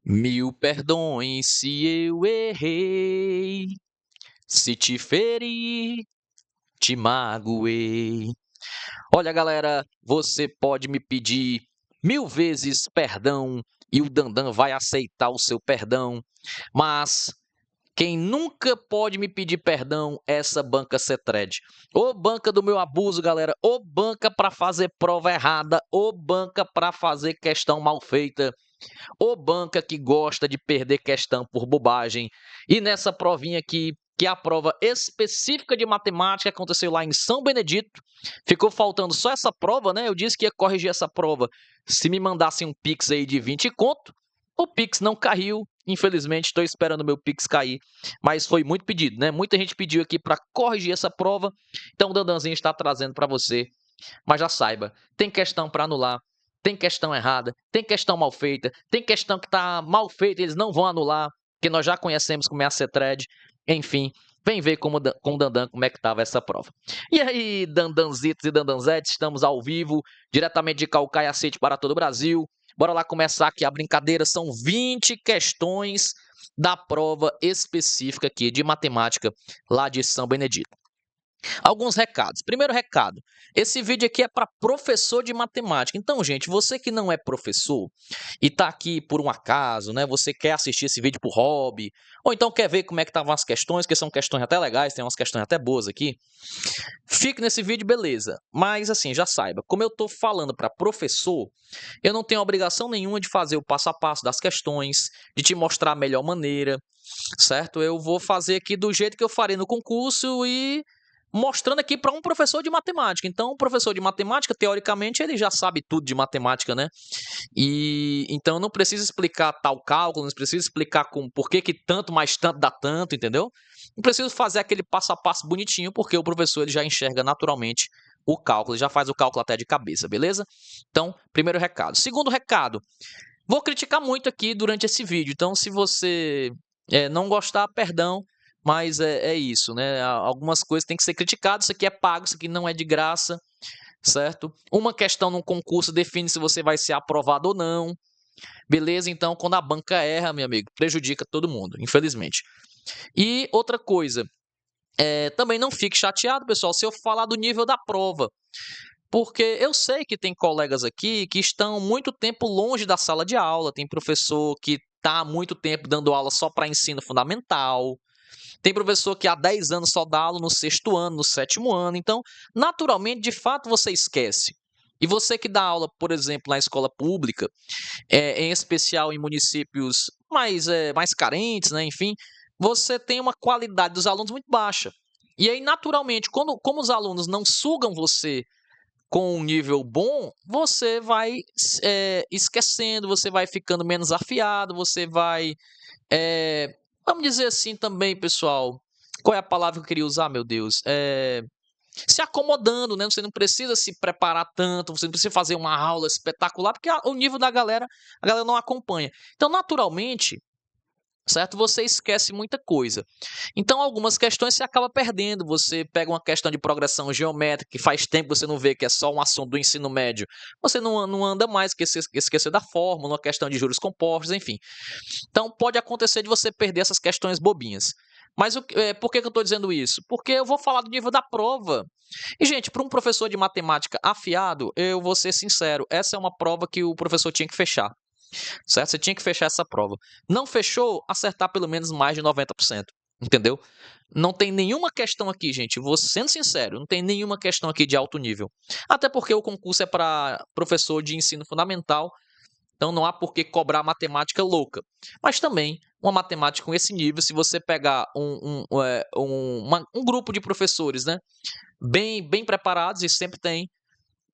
Mil perdões se eu errei, se te feri, te magoei. Olha, galera, você pode me pedir mil vezes perdão e o Dandan vai aceitar o seu perdão, mas quem nunca pode me pedir perdão é essa banca Cetred. Ô banca do meu abuso, galera. Ô banca para fazer prova errada. Ô banca para fazer questão mal feita. Ô banca que gosta de perder questão por bobagem. E nessa provinha aqui, que é a prova específica de matemática, aconteceu lá em São Benedito. Ficou faltando só essa prova, né? Eu disse que ia corrigir essa prova se me mandassem um Pix aí de 20 conto. O Pix não caiu, infelizmente, estou esperando o meu Pix cair, mas foi muito pedido, né? Muita gente pediu aqui para corrigir essa prova, então o Dandanzinho está trazendo para você. Mas já saiba, tem questão para anular, tem questão errada, tem questão mal feita, tem questão que está mal feita, eles não vão anular, que nós já conhecemos como é a CETRED. Enfim, vem ver com o Dandan como é que estava essa prova. E aí, Dandanzitos e Dandanzetes, estamos ao vivo, diretamente de Caucaia City para todo o Brasil. Bora lá começar aqui a brincadeira, são 20 questões da prova específica aqui de matemática lá de São Benedito. Alguns recados. Primeiro recado, esse vídeo aqui é para professor de matemática. Então, gente, você que não é professor e está aqui por um acaso, né? Você quer assistir esse vídeo por hobby, ou então quer ver como é que estavam as questões, que são questões até legais, tem umas questões até boas aqui. Fique nesse vídeo, beleza. Mas assim, já saiba, como eu estou falando para professor, eu não tenho obrigação nenhuma de fazer o passo a passo das questões, de te mostrar a melhor maneira, certo? Eu vou fazer aqui do jeito que eu farei no concurso e mostrando aqui para um professor de matemática. Então, o professor de matemática, teoricamente, ele já sabe tudo de matemática, né? E então eu não preciso explicar tal cálculo, não preciso explicar por que tanto mais tanto dá tanto, entendeu? Não preciso fazer aquele passo a passo bonitinho, porque o professor ele já enxerga naturalmente o cálculo, ele já faz o cálculo até de cabeça, beleza? Então, primeiro recado. Segundo recado, vou criticar muito aqui durante esse vídeo, então se você não gostar, perdão, mas é isso, né? Algumas coisas têm que ser criticadas, isso aqui é pago, isso aqui não é de graça, certo? Uma questão num concurso define se você vai ser aprovado ou não, beleza? Então, quando a banca erra, meu amigo, prejudica todo mundo, infelizmente. E outra coisa, também não fique chateado, pessoal, se eu falar do nível da prova, porque eu sei que tem colegas aqui que estão muito tempo longe da sala de aula, tem professor que está há muito tempo dando aula só para ensino fundamental, tem professor que há 10 anos só dá aula no sexto ano, no sétimo ano. Então, naturalmente, de fato, você esquece. E você que dá aula, por exemplo, na escola pública, em especial em municípios mais carentes, né? Enfim, você tem uma qualidade dos alunos muito baixa. E aí, naturalmente, como os alunos não sugam você com um nível bom, você vai esquecendo, você vai ficando menos afiado, você vai vamos dizer assim também, pessoal. Qual é a palavra que eu queria usar, meu Deus? Se acomodando, né? Você não precisa se preparar tanto, você não precisa fazer uma aula espetacular, porque o nível da galera, a galera não acompanha. Então, naturalmente, certo? Você esquece muita coisa. Então, algumas questões você acaba perdendo. Você pega uma questão de progressão geométrica, que faz tempo que você não vê, que é só um assunto do ensino médio. Você não anda mais, esquecer da fórmula, uma questão de juros compostos, enfim. Então, pode acontecer de você perder essas questões bobinhas. Mas por que eu estou dizendo isso? Porque eu vou falar do nível da prova. E, gente, para um professor de matemática afiado, eu vou ser sincero, essa é uma prova que o professor tinha que fechar, certo? Você tinha que fechar essa prova. Não fechou, acertar pelo menos mais de 90%, entendeu? Não tem nenhuma questão aqui, gente, vou sendo sincero, não tem nenhuma questão aqui de alto nível. Até porque o concurso é para professor de ensino fundamental, então não há por que cobrar matemática louca. Mas também, uma matemática com esse nível, se você pegar um grupo de professores, né, bem preparados, e sempre tem,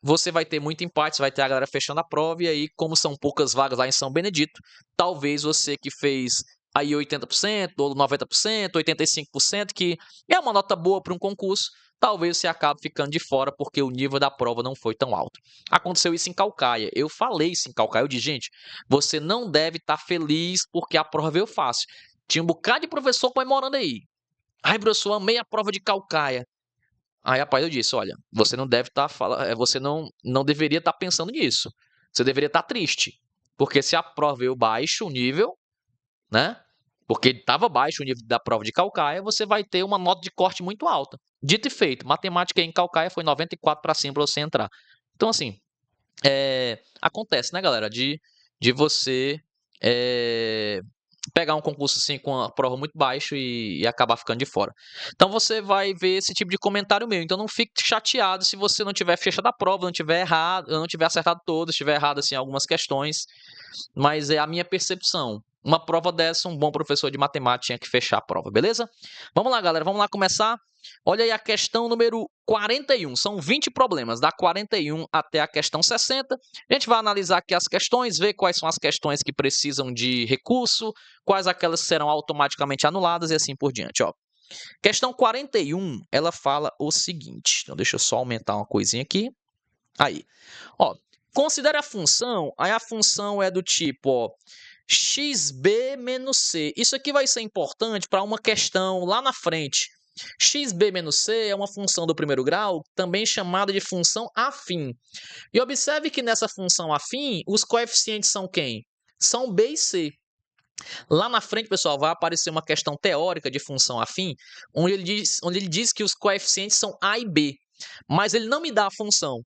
você vai ter muito empate, você vai ter a galera fechando a prova, e aí, como são poucas vagas lá em São Benedito, talvez você que fez aí 80%, ou 90%, 85%, que é uma nota boa para um concurso, talvez você acabe ficando de fora porque o nível da prova não foi tão alto. Aconteceu isso em Caucaia. Eu falei isso em Caucaia. Eu disse, gente, você não deve estar feliz porque a prova veio fácil. Tinha um bocado de professor comemorando aí. Ai, professor, amei a prova de Caucaia. Aí, rapaz, eu disse, olha, você não deve estar falando, você não deveria estar pensando nisso. Você deveria estar triste. Porque se a prova veio baixo o nível, né? Porque estava baixo o nível da prova de Caucaia, você vai ter uma nota de corte muito alta. Dito e feito, matemática em Caucaia foi 94 para cima para você entrar. Então, assim, acontece, né, galera, de você pegar um concurso assim com a prova muito baixa e acabar ficando de fora. Então você vai ver esse tipo de comentário meu. Então não fique chateado se você não tiver fechado a prova, não tiver errado, não tiver acertado todas, tiver errado assim algumas questões, mas é a minha percepção. Uma prova dessa, um bom professor de matemática tinha que fechar a prova, beleza? Vamos lá, galera, vamos lá começar. Olha aí a questão número 41. São 20 problemas, da 41 até a questão 60. A gente vai analisar aqui as questões, ver quais são as questões que precisam de recurso, quais aquelas que serão automaticamente anuladas e assim por diante. Ó. Questão 41, ela fala o seguinte. Então, deixa eu só aumentar uma coisinha aqui. Aí. Ó, considere a função. Aí a função é do tipo, ó, xb menos c. Isso aqui vai ser importante para uma questão lá na frente. Xb menos c é uma função do primeiro grau, também chamada de função afim. E observe que nessa função afim, os coeficientes são quem? São b e c. Lá na frente, pessoal, vai aparecer uma questão teórica de função afim, onde ele diz que os coeficientes são a e b, mas ele não me dá a função.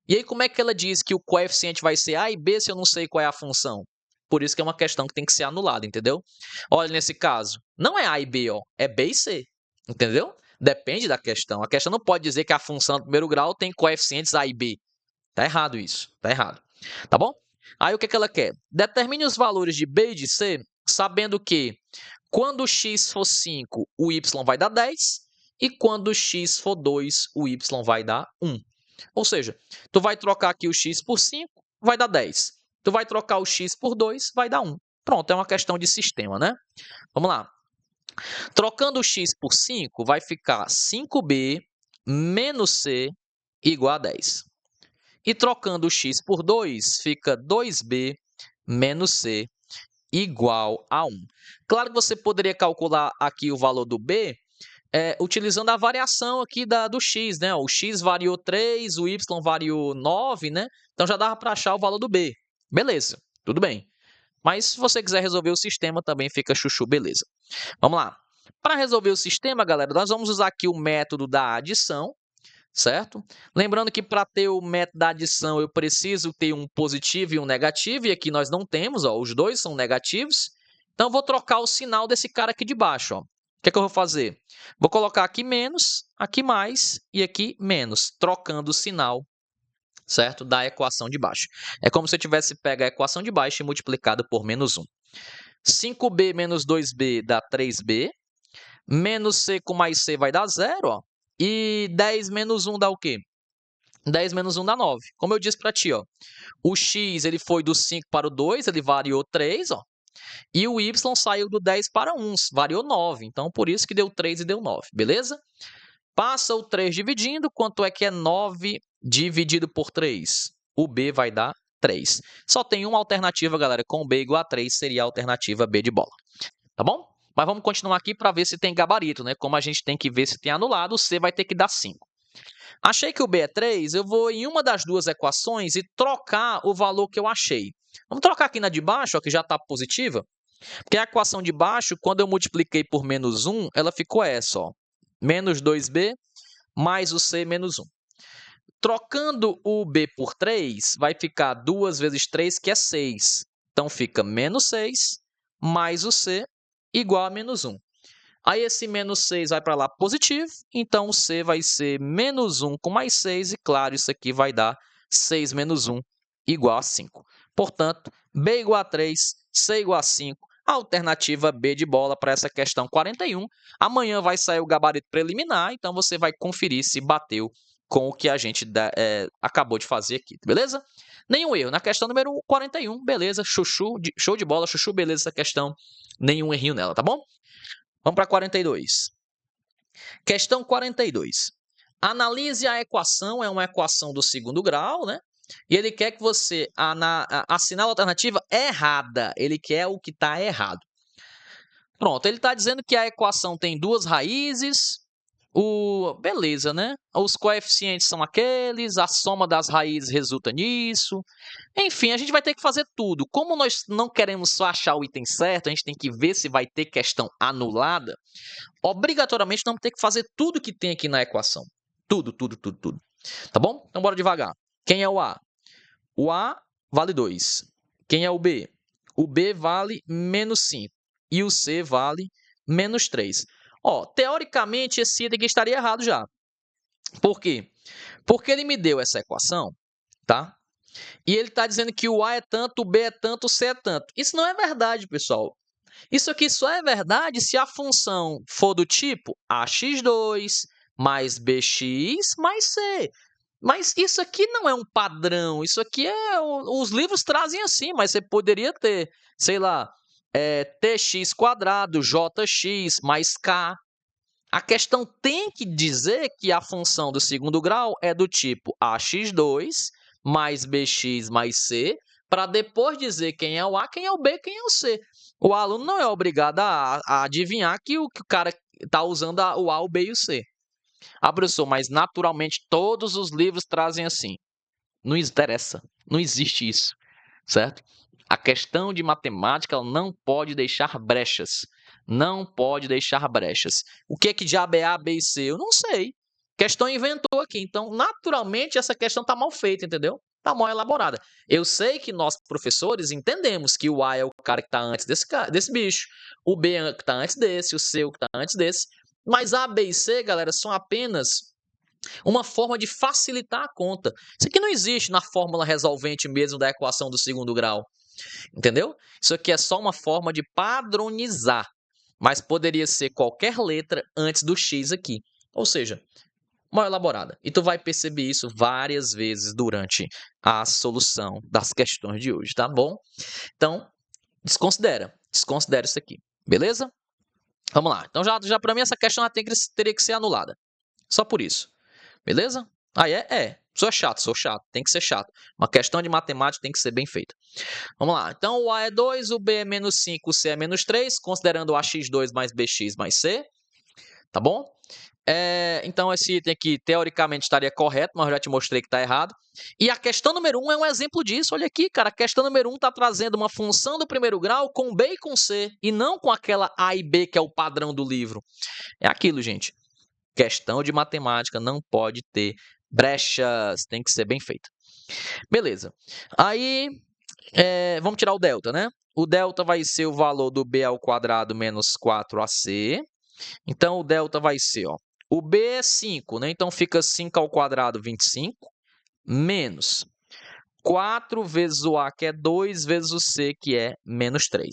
E aí, como é que ela diz que o coeficiente vai ser a e b se eu não sei qual é a função? Por isso que é uma questão que tem que ser anulada, entendeu? Olha, nesse caso, não é a e b, ó, é b e c, entendeu? Depende da questão. A questão não pode dizer que a função do primeiro grau tem coeficientes a e b. Tá errado isso, tá errado. Tá bom? Aí o que ela quer? Determine os valores de b e de c, sabendo que quando x for 5, o y vai dar 10, e quando x for 2, o y vai dar 1. Ou seja, tu vai trocar aqui o x por 5, vai dar 10. Tu vai trocar o x por 2, vai dar 1. Pronto, é uma questão de sistema, né? Vamos lá. Trocando o x por 5, vai ficar 5b menos c igual a 10. E trocando o x por 2, fica 2b menos c igual a 1. Claro que você poderia calcular aqui o valor do b utilizando a variação aqui do x, né? O x variou 3, o y variou 9, né? Então já dava para achar o valor do b. Beleza, tudo bem. Mas se você quiser resolver o sistema, também fica chuchu, beleza. Vamos lá. Para resolver o sistema, galera, nós vamos usar aqui o método da adição, certo? Lembrando que para ter o método da adição, eu preciso ter um positivo e um negativo, e aqui nós não temos, ó, os dois são negativos. Então, eu vou trocar o sinal desse cara aqui de baixo, ó. O que é que eu vou fazer? Vou colocar aqui menos, aqui mais e aqui menos, trocando o sinal, certo? Da equação de baixo. É como se eu tivesse pego a equação de baixo e multiplicado por menos 1. 5b menos 2b dá 3b. Menos c com mais c vai dar 0, ó. E 10 menos 1 dá o quê? 10 menos 1 dá 9. Como eu disse para ti, ó, o x ele foi do 5 para o 2, ele variou 3, ó. E o y saiu do 10 para 1, variou 9. Então, por isso que deu 3 e deu 9, beleza? Passa o 3 dividindo, quanto é que é 9 dividido por 3? O b vai dar 3. Só tem uma alternativa, galera, com b igual a 3, seria a alternativa b de bola. Tá bom? Mas vamos continuar aqui para ver se tem gabarito, né? Como a gente tem que ver se tem anulado, o c vai ter que dar 5. Achei que o b é 3, eu vou em uma das duas equações e trocar o valor que eu achei. Vamos trocar aqui na de baixo, ó, que já está positiva. Porque a equação de baixo, quando eu multipliquei por menos 1, ela ficou essa, ó. Menos 2b mais o c menos 1. Trocando o b por 3, vai ficar 2 vezes 3, que é 6. Então, fica menos 6 mais o c igual a menos 1. Aí, esse menos 6 vai para lá positivo, então o c vai ser menos 1 com mais 6, e claro, isso aqui vai dar 6 menos 1 igual a 5. Portanto, b igual a 3, c igual a 5, a alternativa B de bola para essa questão 41. Amanhã vai sair o gabarito preliminar, então você vai conferir se bateu com o que a gente acabou de fazer aqui, beleza? Nenhum erro. Na questão número 41, beleza, show de bola, chuchu, beleza essa questão, nenhum errinho nela, tá bom? Vamos para 42. Questão 42. Analise a equação, é uma equação do segundo grau, né? E ele quer que você assinale a alternativa errada. Ele quer o que está errado. Pronto, ele está dizendo que a equação tem duas raízes, Beleza, né? Os coeficientes são aqueles, a soma das raízes resulta nisso. Enfim, a gente vai ter que fazer tudo. Como nós não queremos só achar o item certo, a gente tem que ver se vai ter questão anulada. Obrigatoriamente, nós vamos ter que fazer tudo que tem aqui na equação. Tudo, tudo, tudo, tudo. Tá bom? Então, bora devagar. Quem é o A? O A vale 2. Quem é o B? O B vale menos 5. E o C vale menos 3. Ó, teoricamente, esse item aqui estaria errado já. Por quê? Porque ele me deu essa equação, tá? E ele está dizendo que o A é tanto, o B é tanto, o C é tanto. Isso não é verdade, pessoal. Isso aqui só é verdade se a função for do tipo ax2 mais bx mais c. Mas isso aqui não é um padrão. Isso aqui os livros trazem assim, mas você poderia ter, sei lá, tx quadrado, jx mais k. A questão tem que dizer que a função do segundo grau é do tipo ax2 mais bx mais c, para depois dizer quem é o A, quem é o B, quem é o C. O aluno não é obrigado a adivinhar que o cara está usando o A, o B e o C. Ah, professor, mas naturalmente todos os livros trazem assim. Não interessa, não existe isso, certo? A questão de matemática ela não pode deixar brechas. Não pode deixar brechas. O que é que diabo é A, B e C? Eu não sei. Questão inventou aqui. Então, naturalmente, essa questão está mal feita, entendeu? Está mal elaborada. Eu sei que nós, professores, entendemos que o A é o cara que está antes desse bicho, o B é o que está antes desse, o C é o que está antes desse. Mas A, B e C, galera, são apenas uma forma de facilitar a conta. Isso aqui não existe na fórmula resolvente mesmo da equação do segundo grau. Entendeu? Isso aqui é só uma forma de padronizar, mas poderia ser qualquer letra antes do x aqui. Ou seja, mal elaborada. E tu vai perceber isso várias vezes durante a solução das questões de hoje, tá bom? Então, desconsidera isso aqui, beleza? Vamos lá. Então, já para mim, essa questão teria que ser anulada. Só por isso. Beleza? Aí sou chato, tem que ser chato. Uma questão de matemática tem que ser bem feita. Vamos lá, então o A é 2, o B é menos 5, o C é menos 3, considerando o AX2 mais BX mais C, tá bom? Então esse item aqui, teoricamente, estaria correto, mas eu já te mostrei que está errado. E a questão número 1 é um exemplo disso, olha aqui, cara, a questão número 1 está trazendo uma função do primeiro grau com B e com C, e não com aquela A e B, que é o padrão do livro. É aquilo, gente. Questão de matemática não pode ter brechas, tem que ser bem feita. Beleza. Aí, vamos tirar o delta, né? O delta vai ser o valor do b ao quadrado menos 4ac. Então, o delta vai ser, ó, o b é 5, né? Então, fica 5 ao quadrado, 25, menos 4 vezes o a, que é 2, vezes o c, que é menos 3.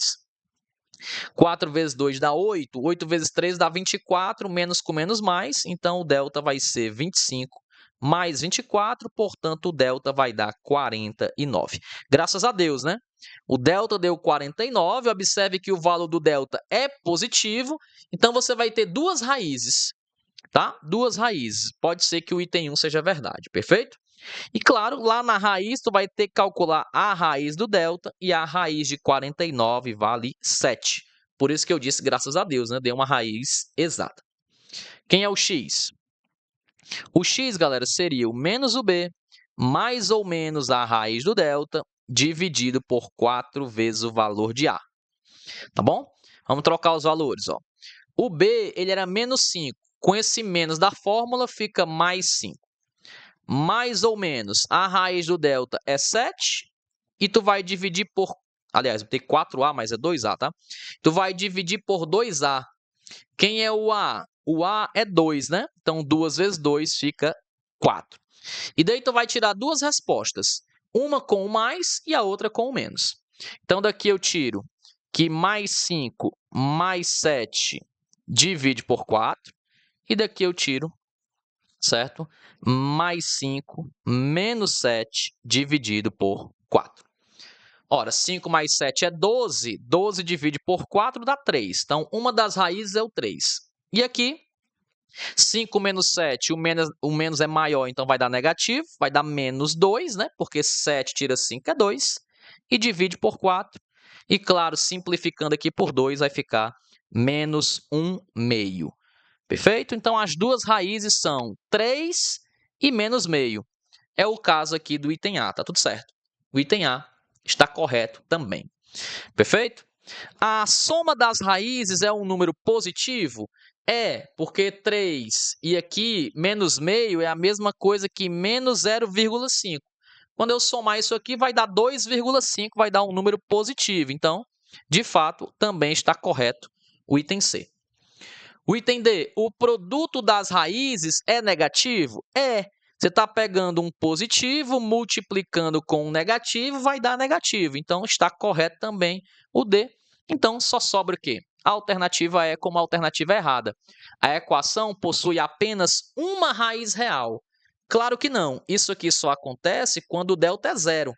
4 vezes 2 dá 8, 8 vezes 3 dá 24, menos com menos mais, então o delta vai ser 25 mais 24, portanto o delta vai dar 49. Graças a Deus, né? O delta deu 49, observe que o valor do delta é positivo, então você vai ter duas raízes, tá? Duas raízes. Pode ser que o item 1 seja verdade, perfeito? E claro, lá na raiz, tu vai ter que calcular a raiz do delta e a raiz de 49 vale 7. Por isso que eu disse, graças a Deus, né? Deu uma raiz exata. Quem é o x? O x, galera, seria o menos o b, mais ou menos a raiz do delta, dividido por 4 vezes o valor de a. Tá bom? Vamos trocar os valores, ó. O b, ele era menos 5. Com esse menos da fórmula, fica mais 5. Mais ou menos, a raiz do delta é 7, e tu vai dividir por... Aliás, vai ter 4a, mas é 2a, tá? Tu vai dividir por 2a. Quem é o a? O a é 2, né? Então, 2 vezes 2 fica 4. E daí tu vai tirar duas respostas. Uma com o mais e a outra com o menos. Então, daqui eu tiro que mais 5 mais 7 divide por 4. E daqui eu tiro, certo? Mais 5 menos 7 dividido por 4. Ora, 5 mais 7 é 12. 12 divide por 4 dá 3. Então, uma das raízes é o 3. E aqui, 5 menos 7, o menos é maior, então vai dar negativo. Vai dar menos 2, né? Porque 7 tira 5 é 2. E divide por 4. E, claro, simplificando aqui por 2, vai ficar menos 1 meio. Perfeito? Então, as duas raízes são 3 e menos meio. É o caso aqui do item A, tá tudo certo. O item A está correto também. Perfeito? A soma das raízes é um número positivo? É, porque 3 e aqui menos meio é a mesma coisa que menos 0,5. Quando eu somar isso aqui, vai dar 2,5, vai dar um número positivo. Então, de fato, também está correto o item C. O item D, o produto das raízes é negativo? É. Você está pegando um positivo, multiplicando com um negativo, vai dar negativo. Então, está correto também o D. Então, só sobra o quê? A alternativa E como a alternativa errada. A equação possui apenas uma raiz real. Claro que não. Isso aqui só acontece quando o delta é zero.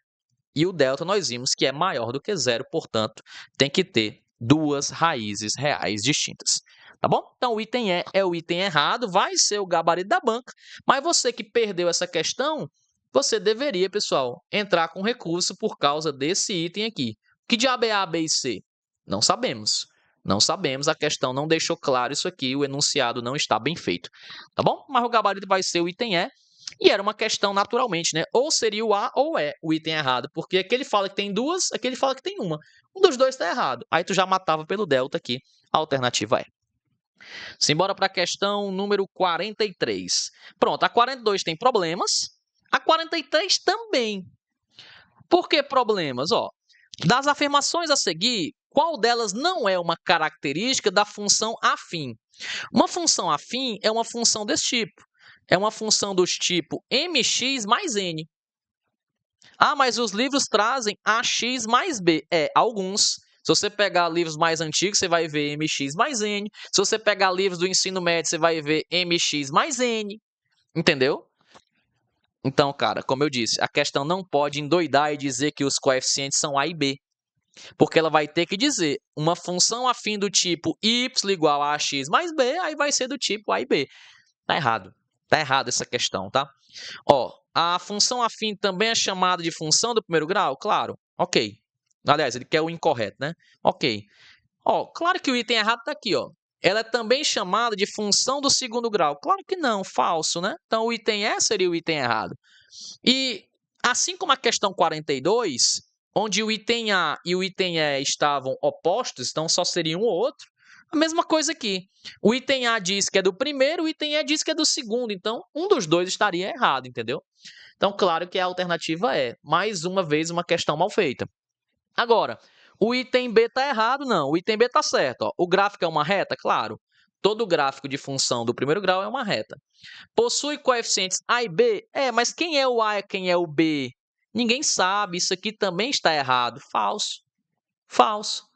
E o delta nós vimos que é maior do que zero, portanto, tem que ter duas raízes reais distintas. Tá bom? Então, o item E é o item errado, vai ser o gabarito da banca, mas você que perdeu essa questão, você deveria, pessoal, entrar com recurso por causa desse item aqui. Que diabo é A, B e C? Não sabemos. Não sabemos, a questão não deixou claro isso aqui, o enunciado não está bem feito. Tá bom? Mas o gabarito vai ser o item E. E era uma questão naturalmente, né? Ou seria o A ou é o item errado, porque aqui ele fala que tem duas, aqui ele fala que tem uma. Um dos dois está errado. Aí tu já matava pelo delta aqui, a alternativa é. Simbora para a questão número 43. Pronto, a 42 tem problemas, a 43 também. Por que problemas? Ó, das afirmações a seguir, qual delas não é uma característica da função afim? Uma função afim é uma função desse tipo. É uma função dos tipo mx mais n. Ah, mas os livros trazem ax mais b. É, alguns. Se você pegar livros mais antigos, você vai ver mx mais n. Se você pegar livros do ensino médio, você vai ver mx mais n. Entendeu? Então, cara, como eu disse, a questão não pode endoidar e dizer que os coeficientes são a e b. Porque ela vai ter que dizer uma função afim do tipo y igual a ax mais b, aí vai ser do tipo a e b. Tá errado. Tá errado essa questão, tá? Ó, a função afim também é chamada de função do primeiro grau? Claro. Ok. Aliás, ele quer o incorreto, né? Ok. Ó, claro que o item errado tá aqui, ó. Ela é também chamada de função do segundo grau. Claro que não, falso, né? Então, o item E seria o item errado. E, assim como a questão 42, onde o item A e o item E estavam opostos, então só seria um ou outro, a mesma coisa aqui. O item A diz que é do primeiro, o item E diz que é do segundo. Então, um dos dois estaria errado, entendeu? Então, claro que a alternativa é, mais uma vez, uma questão mal feita. Agora, o item B está errado? Não. O item B está certo. Ó. O gráfico é uma reta? Claro. Todo gráfico de função do primeiro grau é uma reta. Possui coeficientes A e B? É, mas quem é o A e quem é o B? Ninguém sabe. Isso aqui também está errado. Falso. Falso.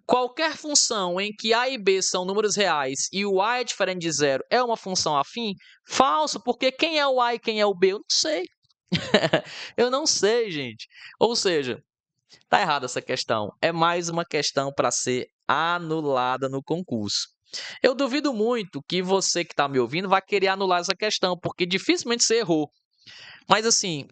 Qualquer função em que A e B são números reais e o A é diferente de zero é uma função afim? Falso, porque quem é o A e quem é o B? Eu não sei. Eu não sei, gente. Ou seja, tá errada essa questão. É mais uma questão para ser anulada no concurso. Eu duvido muito que você que está me ouvindo vai querer anular essa questão, porque dificilmente você errou. Mas assim,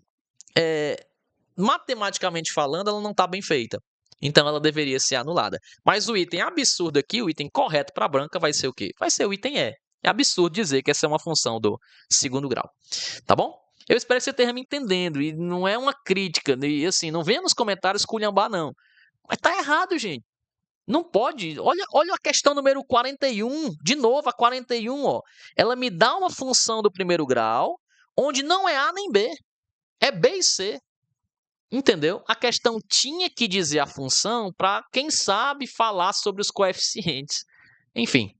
matematicamente falando, ela não está bem feita. Então, ela deveria ser anulada. Mas o item absurdo aqui, o item correto para a branca vai ser o quê? Vai ser o item E. É absurdo dizer que essa é uma função do segundo grau. Tá bom? Eu espero que você esteja me entendendo. E não é uma crítica. E assim, não venha nos comentários culhambar, não. Mas tá errado, gente. Não pode. Olha a questão número 41. De novo, a 41, ó. Ela me dá uma função do primeiro grau, onde não é A nem B. É B e C. Entendeu? A questão tinha que dizer a função para, quem sabe, falar sobre os coeficientes. Enfim,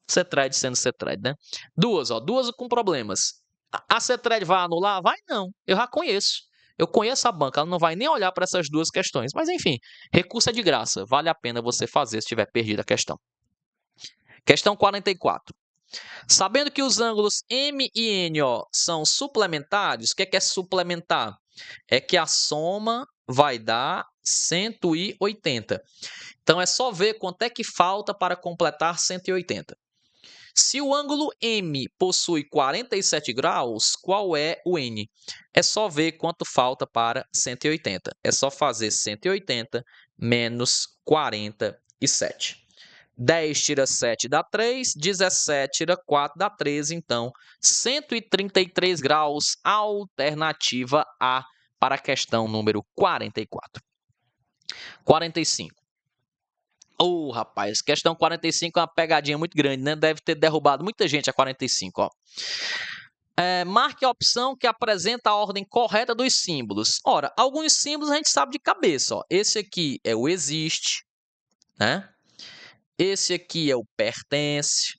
Cetred sendo Cetred, né? Duas com problemas. A Cetred vai anular? Vai não. Eu já conheço. Eu conheço a banca, ela não vai nem olhar para essas duas questões. Mas enfim, recurso é de graça. Vale a pena você fazer se tiver perdido a questão. Questão 44. Sabendo que os ângulos M e N são suplementares, o que é suplementar? É que a soma vai dar 180. Então, é só ver quanto é que falta para completar 180. Se o ângulo M possui 47 graus, qual é o N? É só ver quanto falta para 180. É só fazer 180 menos 47. 10 tira 7 dá 3, 17 tira 4 dá 13, então 133 graus, alternativa A para a questão número 44. 45. Rapaz, questão 45 é uma pegadinha muito grande, né? Deve ter derrubado muita gente a 45, ó. Marque a opção que apresenta a ordem correta dos símbolos. Ora, alguns símbolos a gente sabe de cabeça, ó. Esse aqui é o existe, né? Esse aqui é o pertence.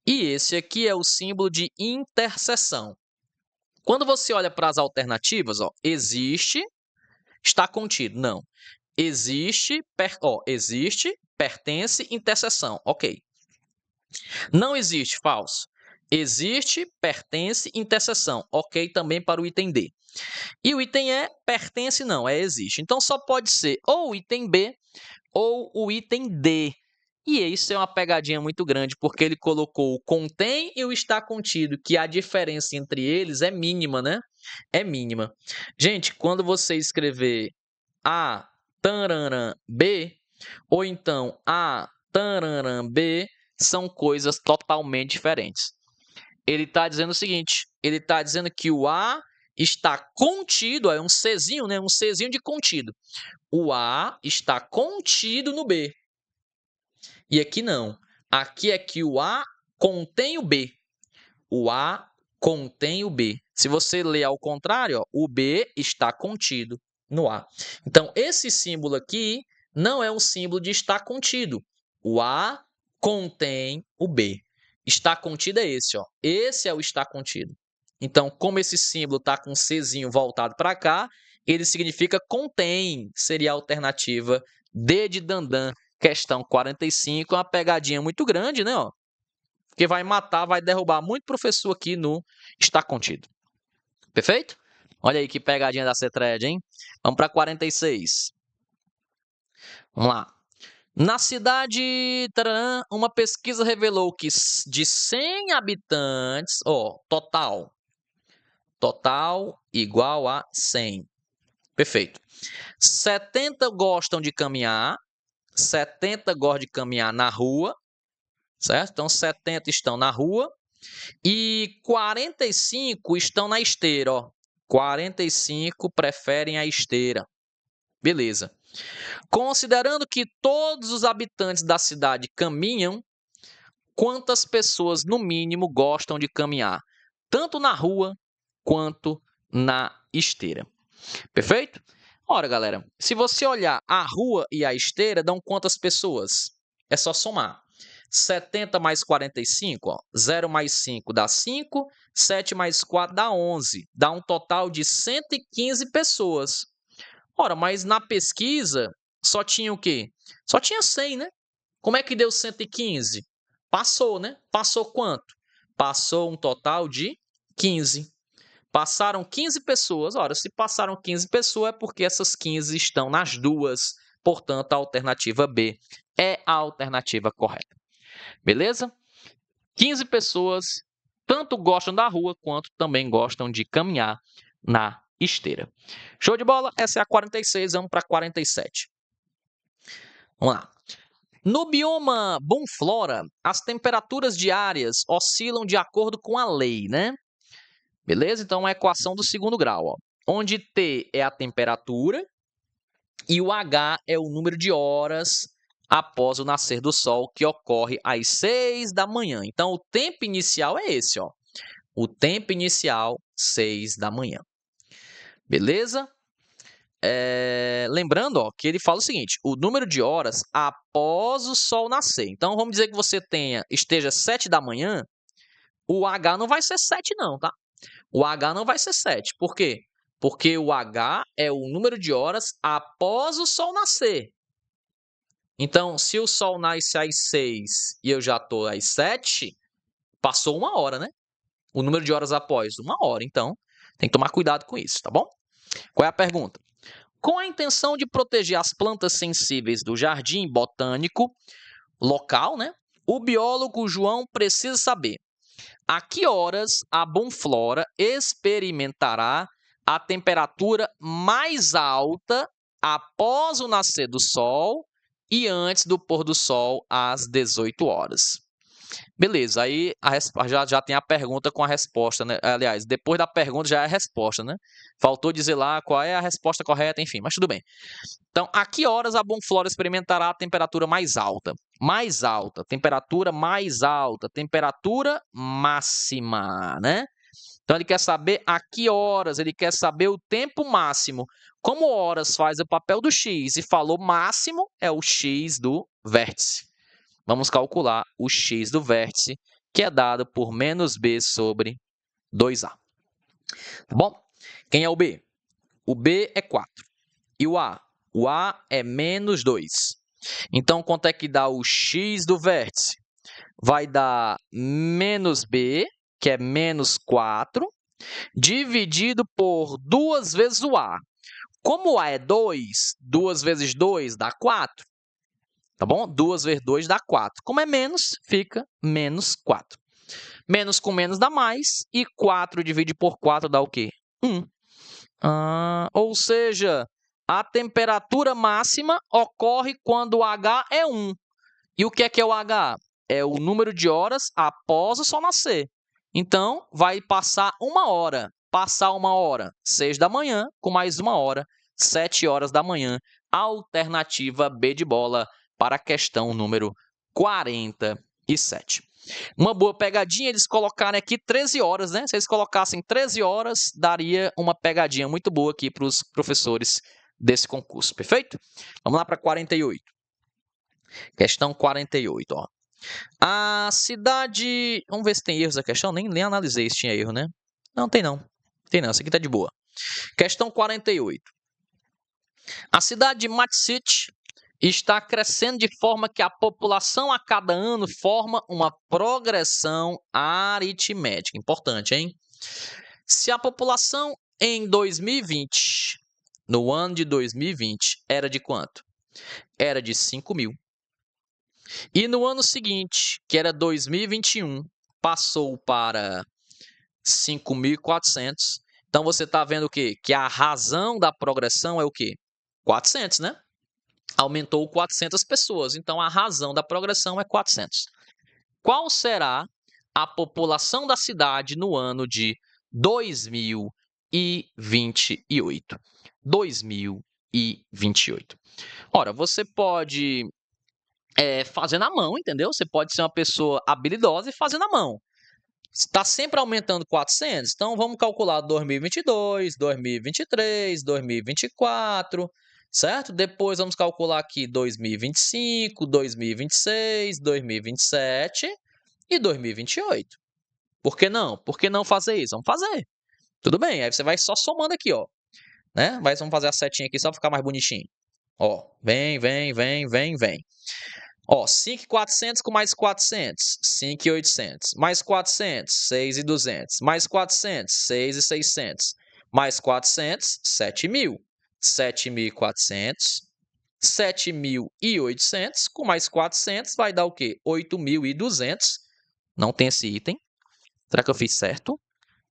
E esse aqui é o símbolo de interseção. Quando você olha para as alternativas, ó, existe, está contido. Não. Existe, existe, pertence, interseção. Ok. Não existe, falso. Existe, pertence, interseção. Ok também para o item D. E o item E, pertence não, existe. Então, só pode ser ou o item B ou o item D. E isso é uma pegadinha muito grande, porque ele colocou o contém e o está contido, que a diferença entre eles é mínima, né? É mínima. Gente, quando você escrever A, tararã, B, ou então A, tararã, B, são coisas totalmente diferentes. Ele está dizendo o seguinte, ele está dizendo que o A está contido, é um Czinho, né? Um Czinho de contido. O A está contido no B. E aqui não. Aqui é que o A contém o B. O A contém o B. Se você ler ao contrário, ó, o B está contido no A. Então, esse símbolo aqui não é um símbolo de estar contido. O A contém o B. Está contido é esse, ó. Esse é o está contido. Então, como esse símbolo está com um Czinho voltado para cá, ele significa contém, seria a alternativa D de Dandan. Questão 45, é uma pegadinha muito grande, né? Ó, porque vai matar, vai derrubar muito professor aqui no está contido. Perfeito? Olha aí que pegadinha da CETRED, hein? Vamos para 46. Vamos lá. Na cidade, taran, uma pesquisa revelou que de 100 habitantes, total igual a 100. Perfeito. 70 gostam de caminhar, 70 gostam de caminhar na rua, certo? Então, 70 estão na rua e 45 estão na esteira, ó. 45 preferem a esteira. Beleza. Considerando que todos os habitantes da cidade caminham, quantas pessoas, no mínimo, gostam de caminhar? Tanto na rua quanto na esteira. Perfeito? Ora, galera, se você olhar a rua e a esteira, dão quantas pessoas? É só somar. 70 mais 45, ó, 0 mais 5 dá 5, 7 mais 4 dá 11. Dá um total de 115 pessoas. Ora, mas na pesquisa só tinha o quê? Só tinha 100, né? Como é que deu 115? Passou, né? Passou quanto? Passou um total de 15. Passaram 15 pessoas. Ora, se passaram 15 pessoas é porque essas 15 estão nas duas. Portanto, a alternativa B é a alternativa correta. Beleza? 15 pessoas tanto gostam da rua quanto também gostam de caminhar na esteira. Show de bola? Essa é a 46, vamos para a 47. Vamos lá. No bioma Bonflora, as temperaturas diárias oscilam de acordo com a lei, né? Beleza? Então, a equação do segundo grau, ó, onde T é a temperatura e o H é o número de horas após o nascer do sol, que ocorre às 6 da manhã. Então, o tempo inicial é esse, ó. O tempo inicial, 6 da manhã. Beleza? Lembrando, ó, que ele fala o seguinte, o número de horas após o sol nascer. Então, vamos dizer que você esteja 7 da manhã, o H não vai ser 7 não, tá? O H não vai ser 7. Por quê? Porque o H é o número de horas após o sol nascer. Então, se o sol nasce às 6 e eu já estou às 7, passou 1 hora, né? O número de horas após, 1 hora. Então, tem que tomar cuidado com isso, tá bom? Qual é a pergunta? Com a intenção de proteger as plantas sensíveis do jardim botânico local, né? O biólogo João precisa saber a que horas a Bonflora experimentará a temperatura mais alta após o nascer do sol e antes do pôr do sol às 18 horas. Beleza, aí já tem a pergunta com a resposta, né? Aliás, depois da pergunta já é a resposta, né? Faltou dizer lá qual é a resposta correta, enfim, mas tudo bem. Então, a que horas a Bonflora experimentará a temperatura mais alta? Mais alta, temperatura mais alta, temperatura máxima, né? Então, ele quer saber a que horas, ele quer saber o tempo máximo. Como horas faz o papel do x e falou máximo, é o x do vértice. Vamos calcular o x do vértice, que é dado por menos b sobre 2a. Tá bom? Quem é o b? O b é 4. E o a? O a é menos 2. Então, quanto é que dá o x do vértice? Vai dar menos b, que é menos 4, dividido por 2 vezes o a. Como o a é 2, 2 vezes 2 dá 4. Tá bom? 2 vezes 2 dá 4. Como é menos, fica menos 4. Menos com menos dá mais. E 4 divide por 4 dá o quê? 1. Ou seja, a temperatura máxima ocorre quando o H é 1. E o que é o H? É o número de horas após o sol nascer. Então, vai passar 1 hora. Passar 1 hora, 6 da manhã, com mais 1 hora, 7 horas da manhã. Alternativa B de bola para a questão número 47. Uma boa pegadinha, eles colocaram aqui 13 horas, né? Se eles colocassem 13 horas, daria uma pegadinha muito boa aqui para os professores desse concurso, perfeito? Vamos lá para 48. Questão 48, ó. A cidade... Vamos ver se tem erros da questão. Nem analisei se tinha erro, né? Não, tem não. Tem não, essa aqui tá de boa. Questão 48. A cidade de Matsit está crescendo de forma que a população a cada ano forma uma progressão aritmética. Importante, hein? Se a população em 2020, no ano de 2020, era de quanto? Era de 5.000. E no ano seguinte, que era 2021, passou para 5.400. Então, você está vendo o quê? Que a razão da progressão é o quê? 400, né? Aumentou 400 pessoas. Então, a razão da progressão é 400. Qual será a população da cidade no ano de 2028? 2028. Ora, você pode fazer na mão, entendeu? Você pode ser uma pessoa habilidosa e fazer na mão. Está sempre aumentando 400, então vamos calcular 2022, 2023, 2024, certo? Depois vamos calcular aqui 2025, 2026, 2027 e 2028. Por que não? Por que não fazer isso? Vamos fazer. Tudo bem, aí você vai só somando aqui, ó. Né? Vamos fazer a setinha aqui só para ficar mais bonitinho. Ó, vem. Ó, 5.400 com mais 400, 5.800. Mais 400, 6.200. Mais 400, 6.600. Mais 400, 7.000. 7.400, 7.800. Com mais 400 vai dar o quê? 8.200. Não tem esse item. Será que eu fiz certo?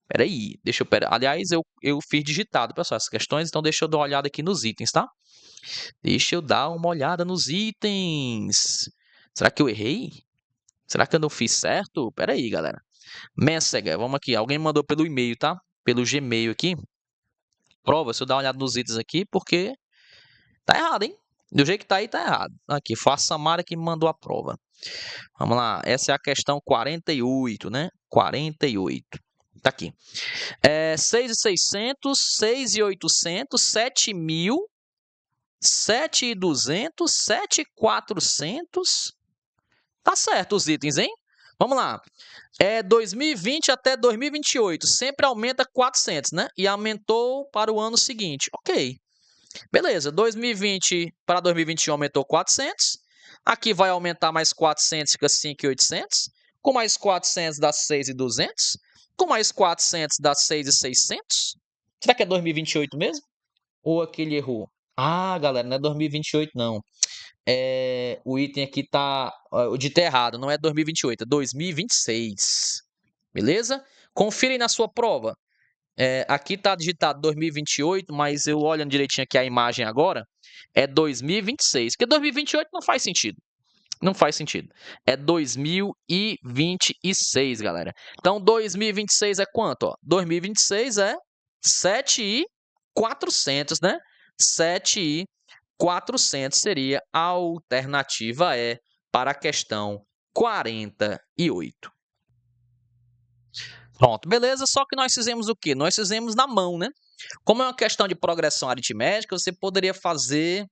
Peraí, aliás, eu fiz digitado, pessoal, essas questões, então deixa eu dar uma olhada aqui nos itens, tá? Deixa eu dar uma olhada nos itens. Será que eu errei? Será que eu não fiz certo? Pera aí, galera. Mensega, vamos aqui. Alguém mandou pelo e-mail, tá? Pelo Gmail aqui. Prova, se eu dar uma olhada nos itens aqui, porque tá errado, hein? Do jeito que tá aí, tá errado. Aqui, foi a Samara que me mandou a prova. Vamos lá. Essa é a questão 48, né? 48. Tá aqui. 6.600, 6.800, 7.000... 7.200, 7.400. Tá certo os itens, hein? Vamos lá. 2020 até 2028. Sempre aumenta 400, né? E aumentou para o ano seguinte. Ok. Beleza. 2020 para 2021 aumentou 400. Aqui vai aumentar mais 400, fica 5.800. Com mais 400 dá 6.200. Com mais 400 dá 6.600. Será que é 2028 mesmo? Ou aquele errou? Ah, galera, não é 2028, não. O item aqui tá... O dito errado, não é 2028, é 2026. Beleza? Confirem na sua prova. Aqui tá digitado 2028, mas eu olhando direitinho aqui a imagem agora, É 2026. Porque 2028 não faz sentido. Não faz sentido. É 2026, galera. Então, 2026 é quanto? Ó? 2026 é 7.400, né? 7.400 seria a alternativa E para a questão 48. Pronto, beleza? Só que nós fizemos o quê? Nós fizemos na mão, né? Como é uma questão de progressão aritmética, você poderia fazer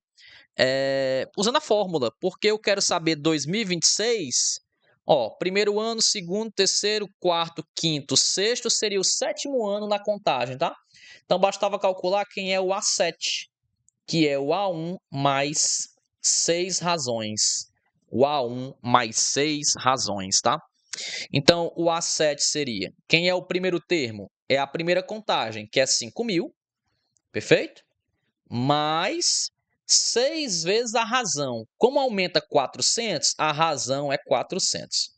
usando a fórmula, porque eu quero saber 2026, ó, primeiro ano, segundo, terceiro, quarto, quinto, sexto, seria o sétimo ano na contagem, tá? Então, bastava calcular quem é o A7, que é o A1 mais 6 razões. O A1 mais 6 razões, tá? Então, o A7 seria, quem é o primeiro termo? É a primeira contagem, que é 5.000, perfeito? Mais 6 vezes a razão. Como aumenta 400, a razão é 400.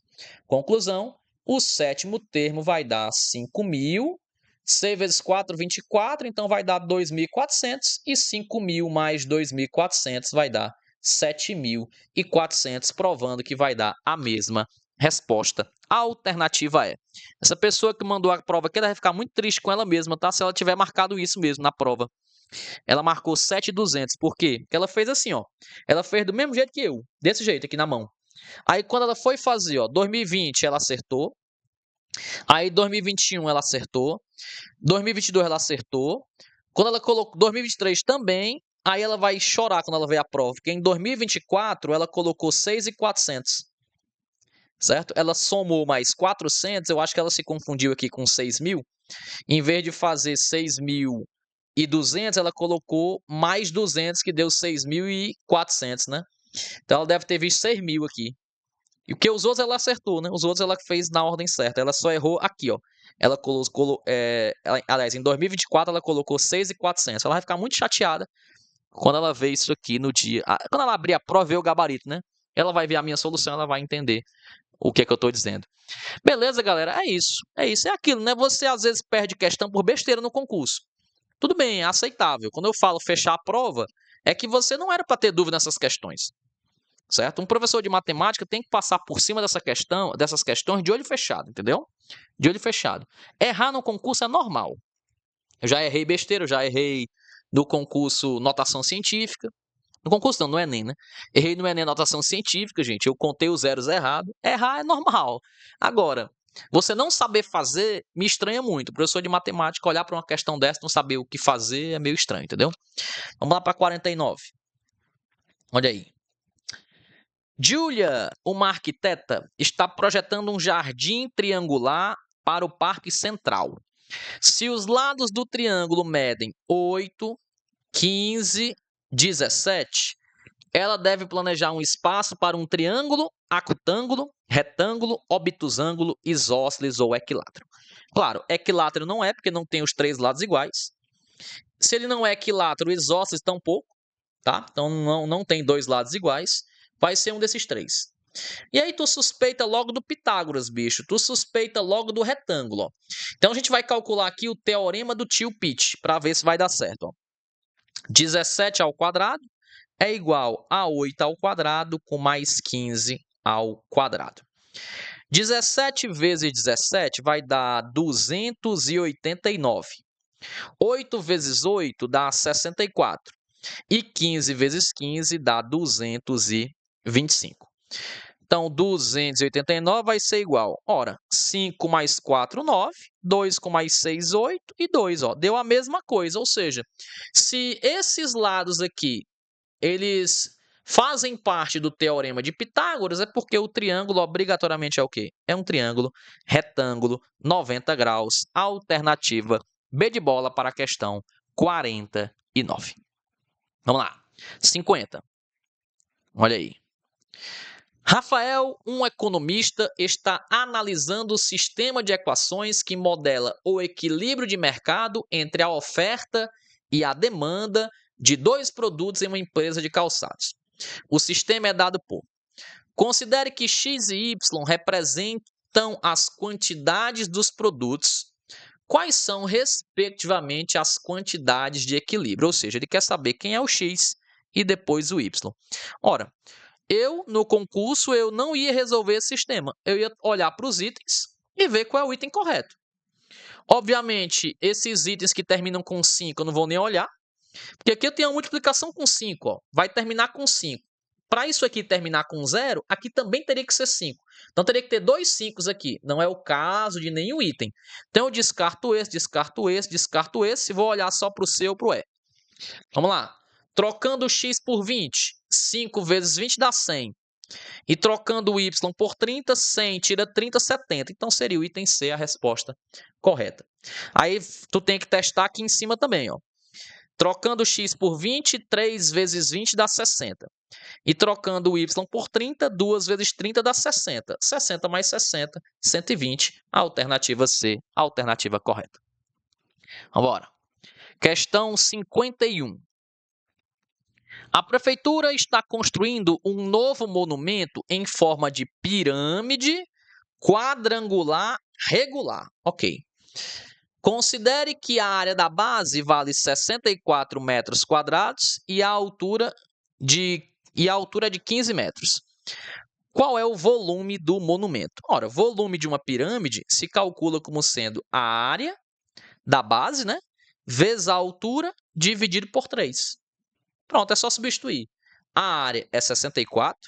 Conclusão, o sétimo termo vai dar 5.000. 6 vezes 4, 24, então vai dar 2.400. E 5.000 mais 2.400 vai dar 7.400, provando que vai dar a mesma resposta. A alternativa é. Essa pessoa que mandou a prova aqui, ela vai ficar muito triste com ela mesma, tá? Se ela tiver marcado isso mesmo na prova. Ela marcou 7.200. Por quê? Porque ela fez assim, ó. Ela fez do mesmo jeito que eu, desse jeito aqui na mão. Aí quando ela foi fazer, ó, 2020 ela acertou. Aí 2021 ela acertou. 2022 ela acertou. Quando ela colocou 2023 também, aí ela vai chorar quando ela ver a prova, porque em 2024 ela colocou 6.400. Certo? Ela somou mais 400, eu acho que ela se confundiu aqui com 6.000. Em vez de fazer 6.200, ela colocou mais 200, que deu 6.400, né? Então ela deve ter visto 6.000 aqui. E o que os outros ela acertou, né? Os outros ela fez na ordem certa. Ela só errou aqui, ó. Ela colocou, aliás, em 2024 ela colocou 6.400. Ela vai ficar muito chateada quando ela ver isso aqui no dia. Quando ela abrir a prova e ver o gabarito, né? Ela vai ver a minha solução, ela vai entender o que é que eu estou dizendo. Beleza, galera? É isso. É isso. É aquilo, né? Você às vezes perde questão por besteira no concurso. Tudo bem, é aceitável. Quando eu falo fechar a prova, é que você não era para ter dúvida nessas questões. Certo? Um professor de matemática tem que passar por cima dessas questões de olho fechado, entendeu? De olho fechado. Errar no concurso é normal. Eu já errei besteira, eu já errei no concurso notação científica. No concurso não, no Enem, né? Errei no Enem notação científica, gente. Eu contei os zeros errado. Errar é normal. Agora, você não saber fazer me estranha muito. O professor de matemática olhar para uma questão dessa, não saber o que fazer, é meio estranho, entendeu? Vamos lá para 49. Olha aí. Julia, uma arquiteta, está projetando um jardim triangular para o Parque Central. Se os lados do triângulo medem 8, 15, 17, ela deve planejar um espaço para um triângulo, acutângulo, retângulo, obtusângulo, isósceles ou equilátero. Claro, equilátero não é, porque não tem os três lados iguais. Se ele não é equilátero, isósceles tampouco, tá? Então não tem dois lados iguais. Vai ser um desses três. E aí tu suspeita logo do Pitágoras, bicho. Tu suspeita logo do retângulo, ó. Então a gente vai calcular aqui o teorema do tio Pitt, para ver se vai dar certo, ó. 17 ao quadrado é igual a 8 ao quadrado com mais 15 ao quadrado. 17 vezes 17 vai dar 289. 8 vezes 8 dá 64. E 15 vezes 15 dá 225. Então, 289 vai ser igual. Ora, 5 mais 4, 9. 2 com mais 6, 8. E 2, ó, deu a mesma coisa. Ou seja, se esses lados aqui, eles fazem parte do teorema de Pitágoras, é porque o triângulo obrigatoriamente é o quê? É um triângulo retângulo, 90 graus, alternativa B de bola para a questão 49. Vamos lá. 50. Olha aí. Rafael, um economista, está analisando o sistema de equações que modela o equilíbrio de mercado entre a oferta e a demanda de dois produtos em uma empresa de calçados. O sistema é dado por: considere que x e y representam as quantidades dos produtos. Quais são, respectivamente, as quantidades de equilíbrio? Ou seja, ele quer saber quem é o x e depois o y. Ora, no concurso, eu não ia resolver esse sistema. Eu ia olhar para os itens e ver qual é o item correto. Obviamente, esses itens que terminam com 5 eu não vou nem olhar, porque aqui eu tenho a multiplicação com 5, ó, vai terminar com 5. Para isso aqui terminar com 0, aqui também teria que ser 5. Então, teria que ter 2 5 aqui. Não é o caso de nenhum item. Então, eu descarto esse, descarto esse, descarto esse e vou olhar só para o C ou para o E. Vamos lá. Trocando o x por 20, 5 vezes 20 dá 100. E trocando o y por 30, 100 tira 30, 70. Então, seria o item C a resposta correta. Aí, tu tem que testar aqui em cima também, ó. Trocando o x por 20, 3 vezes 20 dá 60. E trocando o y por 30, 2 vezes 30 dá 60. 60 mais 60, 120. A alternativa C, a alternativa correta. Vamos embora. Questão 51. A prefeitura está construindo um novo monumento em forma de pirâmide quadrangular regular. Ok. Considere que a área da base vale 64 metros quadrados e a altura é de 15 metros. Qual é o volume do monumento? Ora, volume de uma pirâmide se calcula como sendo a área da base, né? Vezes a altura dividido por 3. Pronto, é só substituir. A área é 64,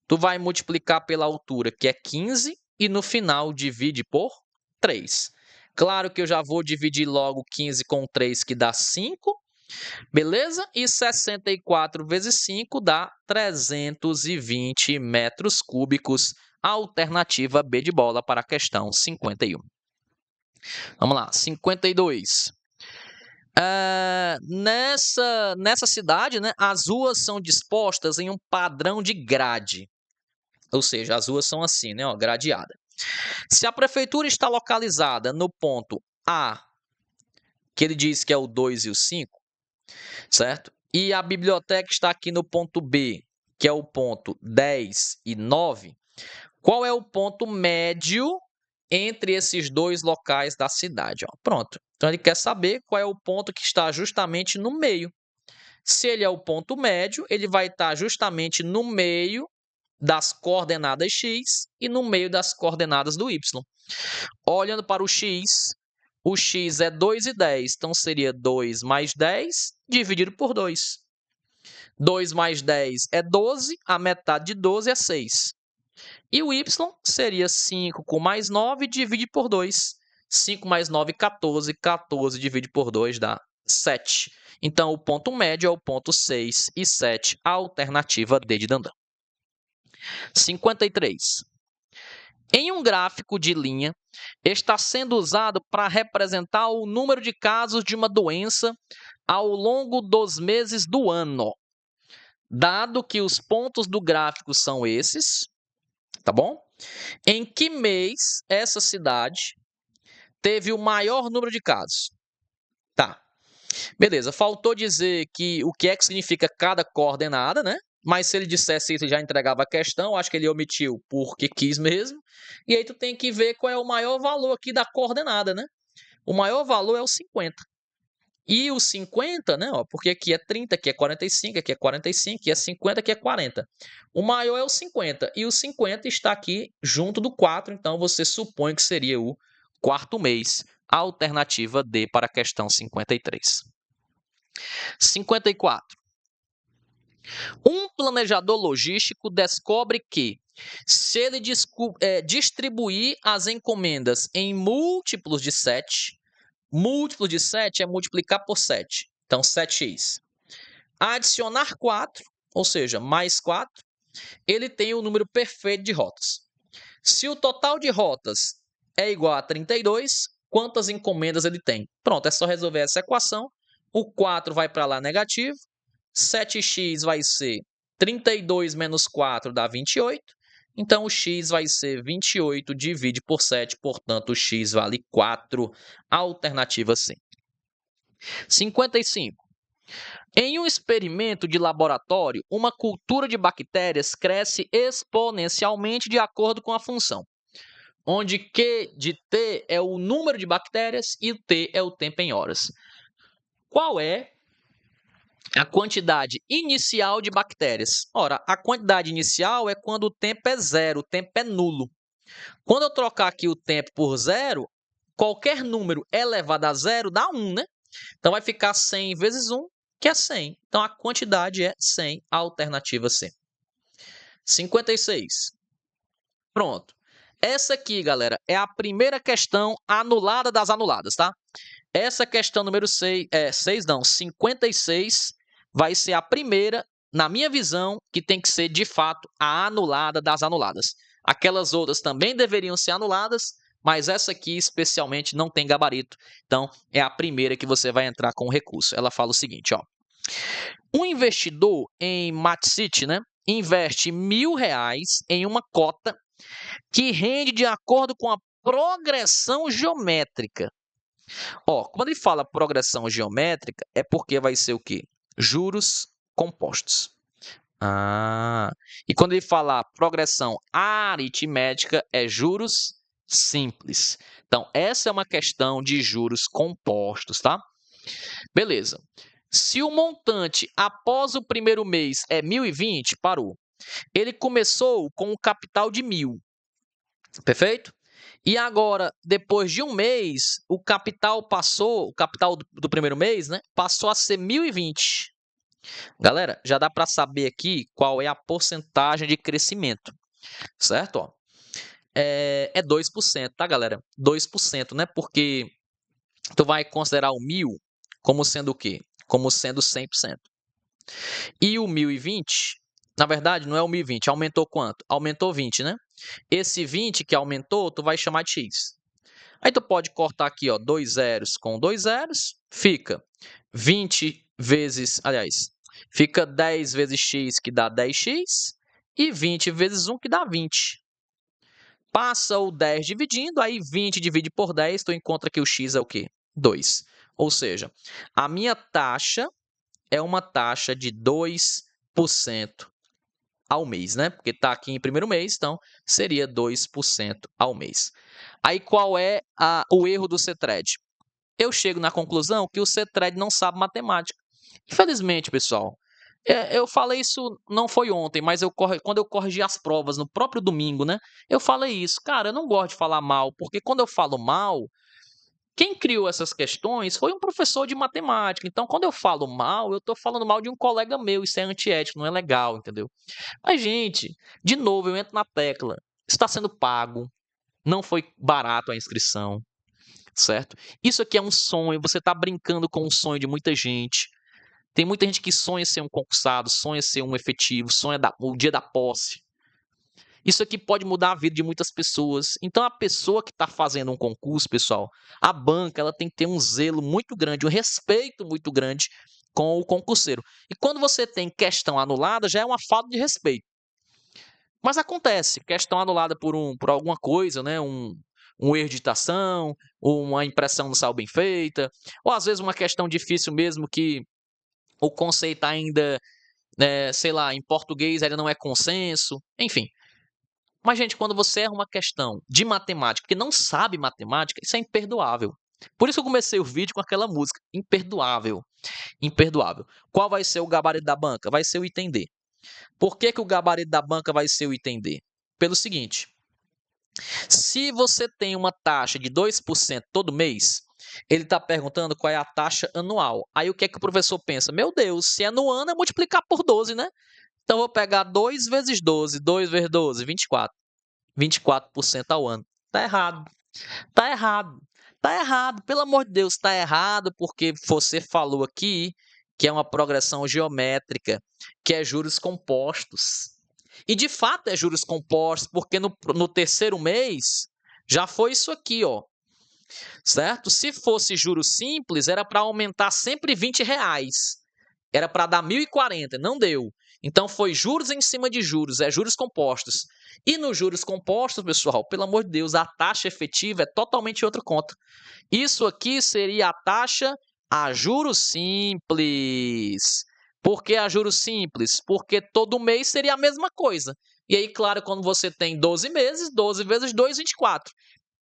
tu vai multiplicar pela altura, que é 15, e no final divide por 3. Claro que eu já vou dividir logo 15 com 3, que dá 5. Beleza? E 64 vezes 5 dá 320 metros cúbicos. Alternativa B de bola para a questão 51. Vamos lá, 52. Nessa cidade, né, as ruas são dispostas em um padrão de grade. Ou seja, as ruas são assim, né, ó, gradeada. Se a prefeitura está localizada no ponto A, que ele diz que é o 2 e o 5, certo? E a biblioteca está aqui no ponto B, que é o ponto 10 e 9, qual é o ponto médio entre esses dois locais da cidade? Ó, pronto. Então, ele quer saber qual é o ponto que está justamente no meio. Se ele é o ponto médio, ele vai estar justamente no meio das coordenadas x e no meio das coordenadas do y. Olhando para o x é 2 e 10, então seria 2 mais 10 dividido por 2. 2 mais 10 é 12, a metade de 12 é 6. E o y seria 5 com mais 9, divide por 2. 5 mais 9, 14. 14 divide por 2 dá 7. Então, o ponto médio é o ponto 6 e 7, a alternativa D de Dandan. 53. Em um gráfico de linha, está sendo usado para representar o número de casos de uma doença ao longo dos meses do ano. Dado que os pontos do gráfico são esses, tá bom? Em que mês essa cidade teve o maior número de casos? Tá. Beleza, faltou dizer o que é que significa cada coordenada, né? Mas se ele dissesse isso, ele já entregava a questão. Acho que ele omitiu porque quis mesmo. E aí tu tem que ver qual é o maior valor aqui da coordenada, né? O maior valor é o 50. E o 50, né? Ó, porque aqui é 30, aqui é 45, aqui é 45, aqui é 50, aqui é 40. O maior é o 50. E o 50 está aqui junto do 4. Então, você supõe que seria o quarto mês. A alternativa D para a questão 53. 54. Um planejador logístico descobre que, se ele distribuir as encomendas em múltiplos de 7, múltiplo de 7 é multiplicar por 7. Então, 7x. Adicionar 4, ou seja, mais 4, ele tem o número perfeito de rotas. Se o total de rotas é igual a 32, quantas encomendas ele tem? Pronto, é só resolver essa equação. O 4 vai para lá negativo. 7x vai ser 32 menos 4 dá 28. Então, o x vai ser 28, divide por 7, portanto, o x vale 4. Alternativa C. 55. Em um experimento de laboratório, uma cultura de bactérias cresce exponencialmente de acordo com a função, onde Q de T é o número de bactérias e o T é o tempo em horas. Qual é A quantidade inicial de bactérias. Ora, a quantidade inicial é quando o tempo é zero, o tempo é nulo. Quando eu trocar aqui o tempo por zero, qualquer número elevado a zero dá 1, né? Então vai ficar 100 vezes 1, que é 100. Então a quantidade é 100, alternativa C. 56. Pronto. Essa aqui, galera, é a primeira questão anulada das anuladas, tá? Essa questão número 56, vai ser a primeira, na minha visão, que tem que ser, de fato, a anulada das anuladas. Aquelas outras também deveriam ser anuladas, mas essa aqui, especialmente, não tem gabarito. Então, é a primeira que você vai entrar com o recurso. Ela fala o seguinte, ó. Um investidor em MatCity, né, investe R$ 1.000 em uma cota que rende de acordo com a progressão geométrica. Ó, quando ele fala progressão geométrica, é porque vai ser o quê? Juros compostos. E quando ele falar progressão aritmética, é juros simples. Então, essa é uma questão de juros compostos, tá? Beleza. Se o montante após o primeiro mês é 1.020, parou. Ele começou com um capital de 1.000. Perfeito? E agora, depois de um mês, o capital do primeiro mês, né, passou a ser 1.020. Galera, já dá para saber aqui qual é a porcentagem de crescimento, certo? Ó, é 2%, tá, galera? 2%, né? Porque tu vai considerar o 1.000 como sendo o quê? Como sendo 100%. E o 1.020, na verdade, não é o 1.020, aumentou quanto? Aumentou 20, né? Esse 20 que aumentou, tu vai chamar de x. Aí tu pode cortar aqui, ó, 2 zeros com 2 zeros, fica 20 vezes, aliás, fica 10 vezes x, que dá 10x, e 20 vezes 1, que dá 20. Passa o 10 dividindo, aí 20 divide por 10, tu encontra que o x é o quê? 2. Ou seja, a minha taxa é uma taxa de 2% ao mês, né? Porque está aqui em primeiro mês, então seria 2% ao mês. Aí qual é o erro do CETRED? Eu chego na conclusão que o CETRED não sabe matemática. Infelizmente, pessoal, eu falei isso, não foi ontem, mas quando eu corrigi as provas no próprio domingo, né? Eu falei isso. Cara, eu não gosto de falar mal, porque quando eu falo mal, quem criou essas questões foi um professor de matemática. Então, quando eu falo mal, eu estou falando mal de um colega meu. Isso é antiético, não é legal, entendeu? Mas, gente, de novo, eu entro na tecla. Está sendo pago. Não foi barato a inscrição, certo? Isso aqui é um sonho. Você está brincando com o sonho de muita gente. Tem muita gente que sonha ser um concursado, sonha ser um efetivo, sonha o dia da posse. Isso aqui pode mudar a vida de muitas pessoas. Então, a pessoa que está fazendo um concurso, pessoal, a banca, ela tem que ter um zelo muito grande, um respeito muito grande com o concurseiro. E quando você tem questão anulada, já é uma falta de respeito. Mas acontece, questão anulada por alguma coisa, né? Um erro de digitação, uma impressão não saiu bem feita, ou às vezes uma questão difícil mesmo que o conceito ainda, sei lá, em português ainda não é consenso, enfim. Mas, gente, quando você erra uma questão de matemática que não sabe matemática, isso é imperdoável. Por isso que eu comecei o vídeo com aquela música, imperdoável. Imperdoável. Qual vai ser o gabarito da banca? Vai ser o item D. Por que o gabarito da banca vai ser o item D? Pelo seguinte, se você tem uma taxa de 2% todo mês, ele está perguntando qual é a taxa anual. Aí o que é que o professor pensa? Meu Deus, se é no ano, é multiplicar por 12, né? Então, eu vou pegar 2 vezes 12, 2 vezes 12, 24. 24% ao ano. Tá errado. Tá errado. Tá errado. Pelo amor de Deus, tá errado porque você falou aqui que é uma progressão geométrica, que é juros compostos. E de fato é juros compostos, porque no terceiro mês já foi isso aqui, ó. Certo? Se fosse juros simples, era para aumentar sempre R$ 20. Era para dar 1.040, não deu. Então foi juros em cima de juros, é juros compostos. E nos juros compostos, pessoal, pelo amor de Deus, a taxa efetiva é totalmente outra conta. Isso aqui seria a taxa a juros simples. Por que a juros simples? Porque todo mês seria a mesma coisa. E aí, claro, quando você tem 12 meses, 12 vezes 2, 24.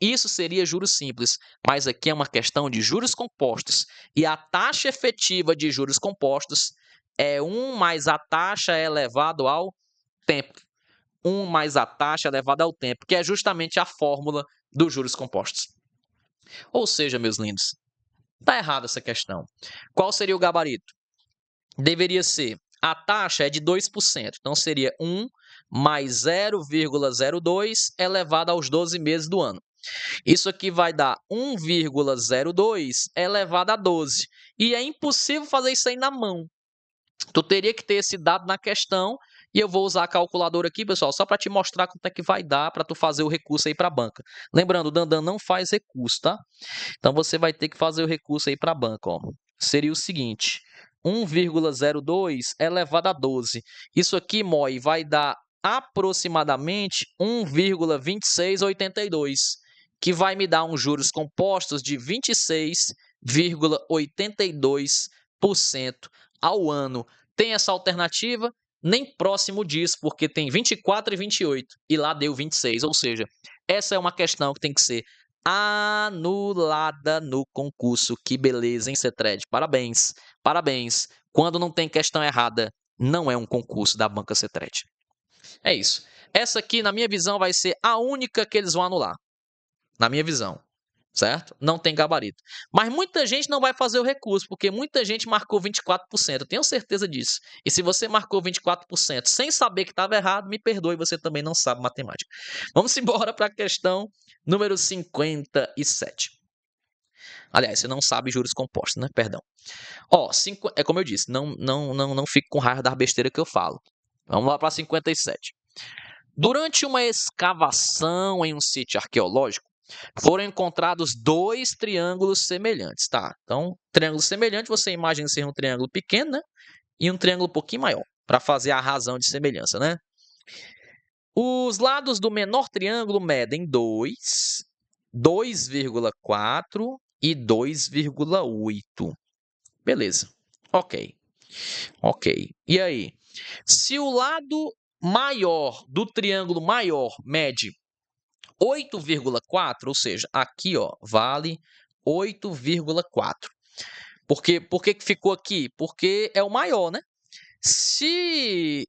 Isso seria juros simples, mas aqui é uma questão de juros compostos. E a taxa efetiva de juros compostos é 1 mais a taxa elevado ao tempo. 1 mais a taxa elevada ao tempo, que é justamente a fórmula dos juros compostos. Ou seja, meus lindos, está errada essa questão. Qual seria o gabarito? Deveria ser, a taxa é de 2%, então seria 1 mais 0,02 elevado aos 12 meses do ano. Isso aqui vai dar 1,02 elevado a 12. E é impossível fazer isso aí na mão. Tu teria que ter esse dado na questão, e eu vou usar a calculadora aqui, pessoal, só para te mostrar quanto é que vai dar para tu fazer o recurso aí para a banca. Lembrando, o Dandan não faz recurso, tá? Então você vai ter que fazer o recurso aí para a banca, ó. Seria o seguinte, 1,02 elevado a 12. Isso aqui, Moi, vai dar aproximadamente 1,2682, que vai me dar uns juros compostos de 26,82% ao ano. Tem essa alternativa? Nem próximo disso, porque tem 24 e 28, e lá deu 26, ou seja, essa é uma questão que tem que ser anulada no concurso. Que beleza, hein, Cetred? Parabéns, parabéns. Quando não tem questão errada, não é um concurso da Banca Cetred. É isso. Essa aqui, na minha visão, vai ser a única que eles vão anular. Na minha visão. Certo? Não tem gabarito. Mas muita gente não vai fazer o recurso, porque muita gente marcou 24%. Eu tenho certeza disso. E se você marcou 24% sem saber que estava errado, me perdoe, você também não sabe matemática. Vamos embora para a questão número 57. Aliás, você não sabe juros compostos, né? Perdão. Ó, é como eu disse, não fique com raiva da besteira que eu falo. Vamos lá para 57. Durante uma escavação em um sítio arqueológico, foram encontrados 2 triângulos semelhantes, tá? Então, triângulo semelhante, você imagina ser um triângulo pequeno, né? E um triângulo um pouquinho maior, para fazer a razão de semelhança, né? Os lados do menor triângulo medem 2, 2,4 e 2,8. Beleza. Ok. E aí? Se o lado maior do triângulo maior mede 8,4, ou seja, aqui ó, vale 8,4. Por que ficou aqui? Porque é o maior, né? Se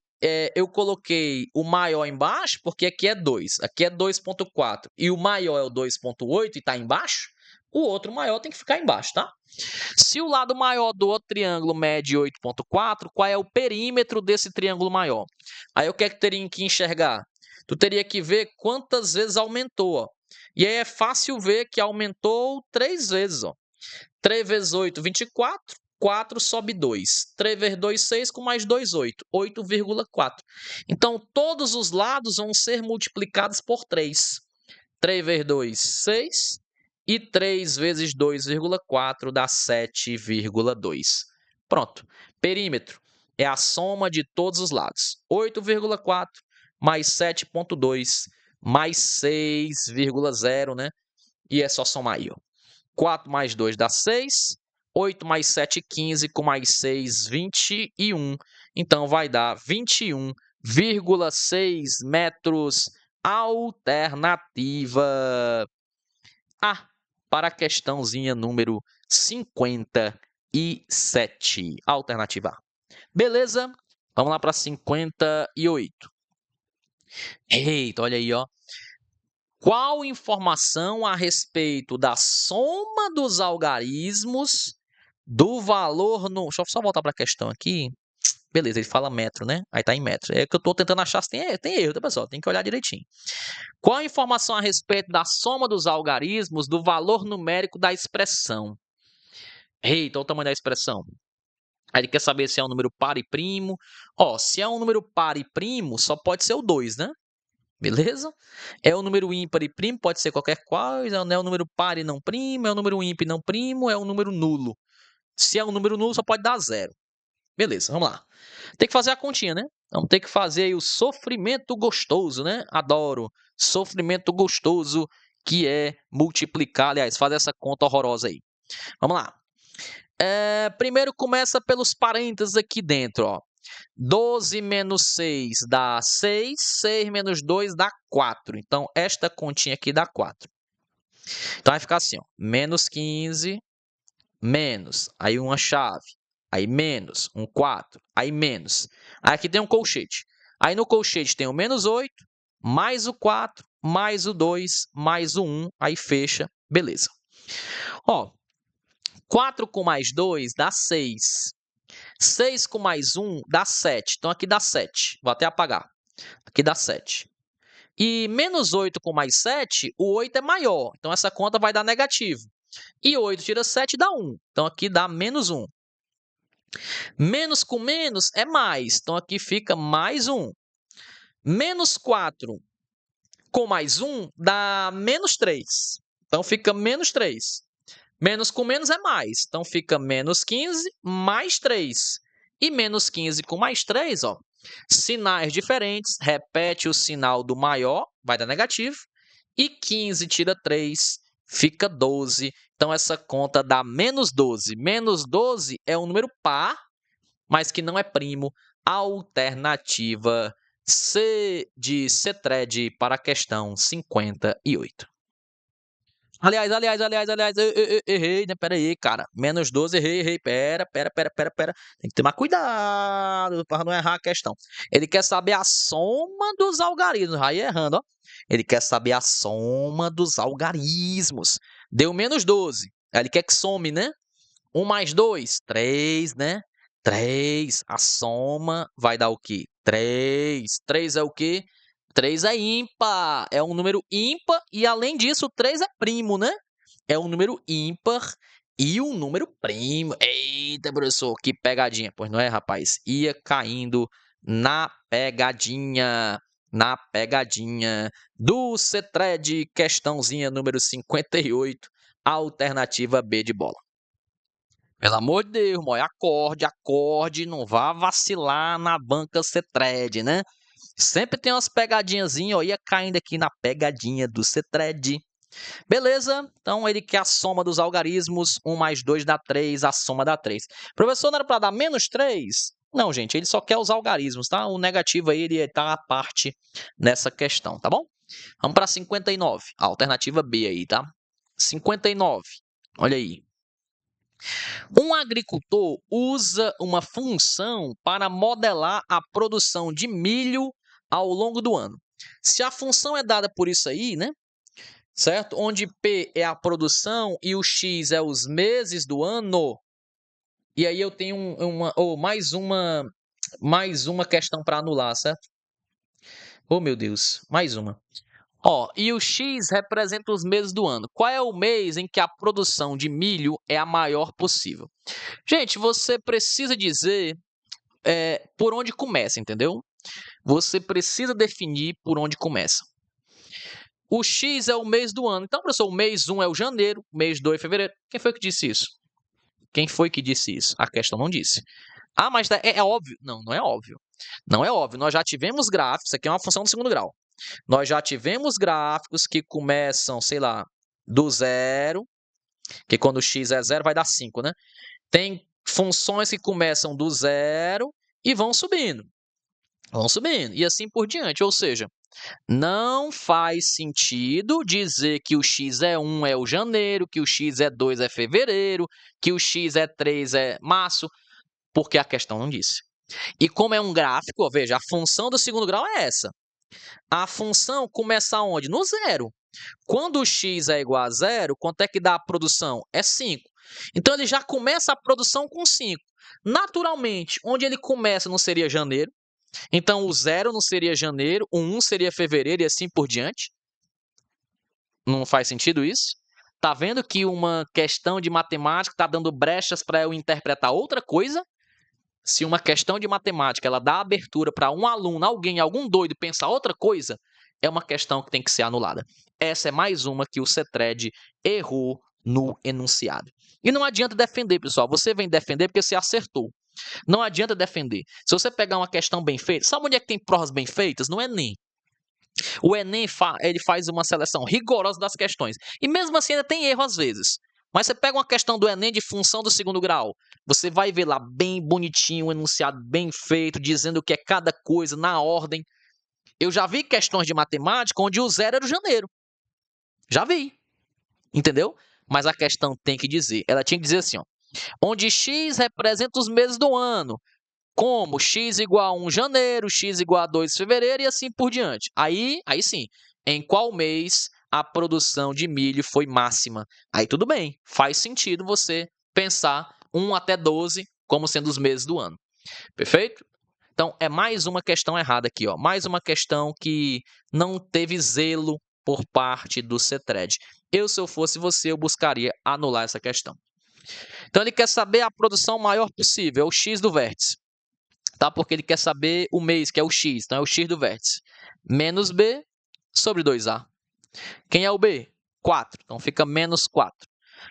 eu coloquei o maior embaixo, porque aqui é 2, aqui é 2,4, e o maior é o 2,8 e está embaixo, o outro maior tem que ficar embaixo, tá? Se o lado maior do outro triângulo mede 8,4, qual é o perímetro desse triângulo maior? Aí o que é que teria que enxergar? Tu teria que ver quantas vezes aumentou, ó. E aí é fácil ver que aumentou 3 vezes, ó. 3 vezes 8, 24. 4 sobe 2. 3 vezes 2, 6, com mais 2, 8. 8,4. Então, todos os lados vão ser multiplicados por 3. 3 vezes 2, 6. E 3 vezes 2,4 dá 7,2. Pronto. Perímetro é a soma de todos os lados. 8,4 mais 7,2 mais 6,0, né? E é só somar aí, ó. 4 mais 2 dá 6. 8 mais 7, 15. Com mais 6, 21. Então, vai dar 21,6 metros. Alternativa A para a questãozinha número 57. Alternativa A. Beleza? Vamos lá para 58. Eita, olha aí, ó. Qual informação a respeito da soma dos algarismos do valor no... Deixa eu só voltar para a questão aqui. Beleza, ele fala metro, né? Aí tá em metro. É que eu tô tentando achar se tem erro, tá, pessoal? Tem que olhar direitinho. Qual a informação a respeito da soma dos algarismos do valor numérico da expressão? Eita, olha o tamanho da expressão. Aí ele quer saber se é um número par e primo. Ó, se é um número par e primo, só pode ser o 2, né? Beleza? É o número ímpar e primo, pode ser qualquer coisa. Não é o número par e não primo, é o número ímpar e não primo, é o número nulo. Se é um número nulo, só pode dar 0. Beleza, vamos lá. Tem que fazer a continha, né? Vamos ter que fazer aí o sofrimento gostoso, né? Adoro. Sofrimento gostoso, que é multiplicar, aliás, fazer essa conta horrorosa aí. Vamos lá. Primeiro começa pelos parênteses aqui dentro, ó. 12 menos 6 dá 6, 6 menos 2 dá 4. Então, esta continha aqui dá 4. Então, vai ficar assim, ó. Menos 15, menos, aí uma chave. aí menos, um 4, aí menos. Aí aqui tem um colchete. Aí no colchete tem o menos 8, mais o 4, mais o 2, mais o 1, aí fecha, beleza. Ó, 4 com mais 2 dá 6. 6 com mais 1 dá 7. Então aqui dá 7. Vou até apagar. Aqui dá 7. E menos 8 com mais 7, o 8 é maior. Então essa conta vai dar negativo. E 8 tira 7 dá 1. Então aqui dá menos 1. Menos com menos é mais. Então aqui fica mais 1. Menos 4 com mais 1 dá menos 3. Então fica menos 3. Menos com menos é mais. Então fica menos 15 mais 3. E menos 15 com mais 3, ó. Sinais diferentes. Repete o sinal do maior, vai dar negativo. E 15 tira 3, fica 12. Então essa conta dá menos 12. Menos 12 é um número par, mas que não é primo. Alternativa C de Cetred para a questão 58. Aliás, errei, né? Pera aí, cara. Menos 12, errei. Pera. Tem que tomar cuidado para não errar a questão. Ele quer saber a soma dos algarismos. Aí errando, ó. Ele quer saber a soma dos algarismos. Deu menos 12. Aí ele quer que some, né? 1 mais 2, 3, né? 3. A soma vai dar o quê? 3. 3 é o quê? 3 é ímpar, é um número ímpar e, além disso, 3 é primo, né? É um número ímpar e um número primo. Eita, professor, que pegadinha. Pois não é, rapaz? Ia caindo na pegadinha do Cetred, questãozinha número 58, alternativa B de bola. Pelo amor de Deus, mãe, acorde, não vá vacilar na banca Cetred, né? Sempre tem umas pegadinhazinhas, ó, ia caindo aqui na pegadinha do Cetred. Beleza? Então ele quer a soma dos algarismos, 1 mais 2 dá 3, a soma dá 3. Professor, não era para dar menos 3? Não, gente, ele só quer os algarismos, tá? O negativo aí, ele tá à parte nessa questão, tá bom? Vamos para 59, a alternativa B aí, tá? 59, olha aí. Um agricultor usa uma função para modelar a produção de milho ao longo do ano. Se a função é dada por isso aí, né? Certo? Onde P é a produção e o X é os meses do ano. E aí eu tenho mais uma questão para anular, certo? Oh, meu Deus, mais uma. Ó, e o X representa os meses do ano. Qual é o mês em que a produção de milho é a maior possível? Gente, você precisa dizer por onde começa, entendeu? Você precisa definir por onde começa. O X é o mês do ano. Então, professor, o mês 1 é o janeiro, mês 2 é fevereiro. Quem foi que disse isso? Quem foi que disse isso? A questão não disse. Ah, mas é óbvio. Não, não é óbvio. Não é óbvio. Nós já tivemos gráficos, isso aqui é uma função do segundo grau. Nós já tivemos gráficos que começam, sei lá, do zero, que quando o x é zero vai dar 5, né? Tem funções que começam do zero e vão subindo. Vão subindo, e assim por diante. Ou seja, não faz sentido dizer que o x é 1 é o janeiro, que o x é 2 é fevereiro, que o x é 3 é março, porque a questão não disse. E como é um gráfico, ó, veja, a função do segundo grau é essa. A função começa onde? No zero. Quando o x é igual a zero, quanto é que dá a produção? É 5. Então, ele já começa a produção com 5. Naturalmente, onde ele começa não seria janeiro. Então, o 0 não seria janeiro, o 1 seria fevereiro e assim por diante. Não faz sentido isso? Tá vendo que uma questão de matemática está dando brechas para eu interpretar outra coisa? Se uma questão de matemática ela dá abertura para um aluno, algum doido pensar outra coisa, é uma questão que tem que ser anulada. Essa é mais uma que o Cetred errou no enunciado. E não adianta defender, pessoal. Você vem defender porque você acertou. Não adianta defender. Se você pegar uma questão bem feita, sabe onde é que tem provas bem feitas? No Enem. O Enem ele faz uma seleção rigorosa das questões. E mesmo assim ainda tem erro às vezes. Mas você pega uma questão do Enem de função do segundo grau, você vai ver lá bem bonitinho, um enunciado bem feito, dizendo o que é cada coisa, na ordem. Eu já vi questões de matemática onde o 0 era o janeiro. Já vi. Entendeu? Mas a questão tem que dizer. Ela tinha que dizer assim, ó. onde x representa os meses do ano, como x igual a 1 janeiro, x igual a 2 fevereiro e assim por diante. Aí sim, em qual mês a produção de milho foi máxima? Aí tudo bem, faz sentido você pensar 1 até 12 como sendo os meses do ano. Perfeito? Então, é mais uma questão errada aqui, ó. Mais uma questão que não teve zelo por parte do CETRED. Se eu fosse você, eu buscaria anular essa questão. Então, ele quer saber a produção maior possível, é o x do vértice. Tá? Porque ele quer saber o mês, que é o x. Então, é o x do vértice. Menos b sobre 2a. Quem é o b? 4. Então, fica menos 4.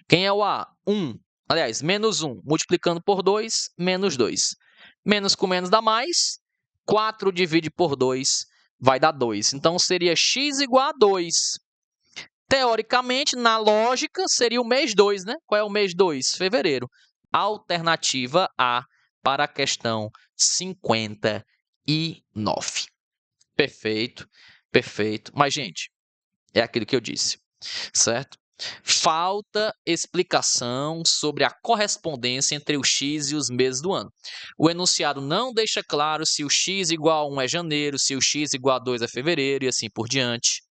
Quem é o a? 1. Aliás, menos 1. Multiplicando por 2, menos 2. Menos com menos dá mais. 4 divide por 2 vai dar 2. Então, seria x igual a 2. Teoricamente, na lógica, seria o mês 2, né? Qual é o mês 2? Fevereiro. Alternativa A para a questão 59. Perfeito, perfeito. Mas, gente, é aquilo que eu disse, certo? Falta explicação sobre a correspondência entre o x e os meses do ano. O enunciado não deixa claro se o x igual a 1 é janeiro, se o x igual a 2 é fevereiro e assim por diante.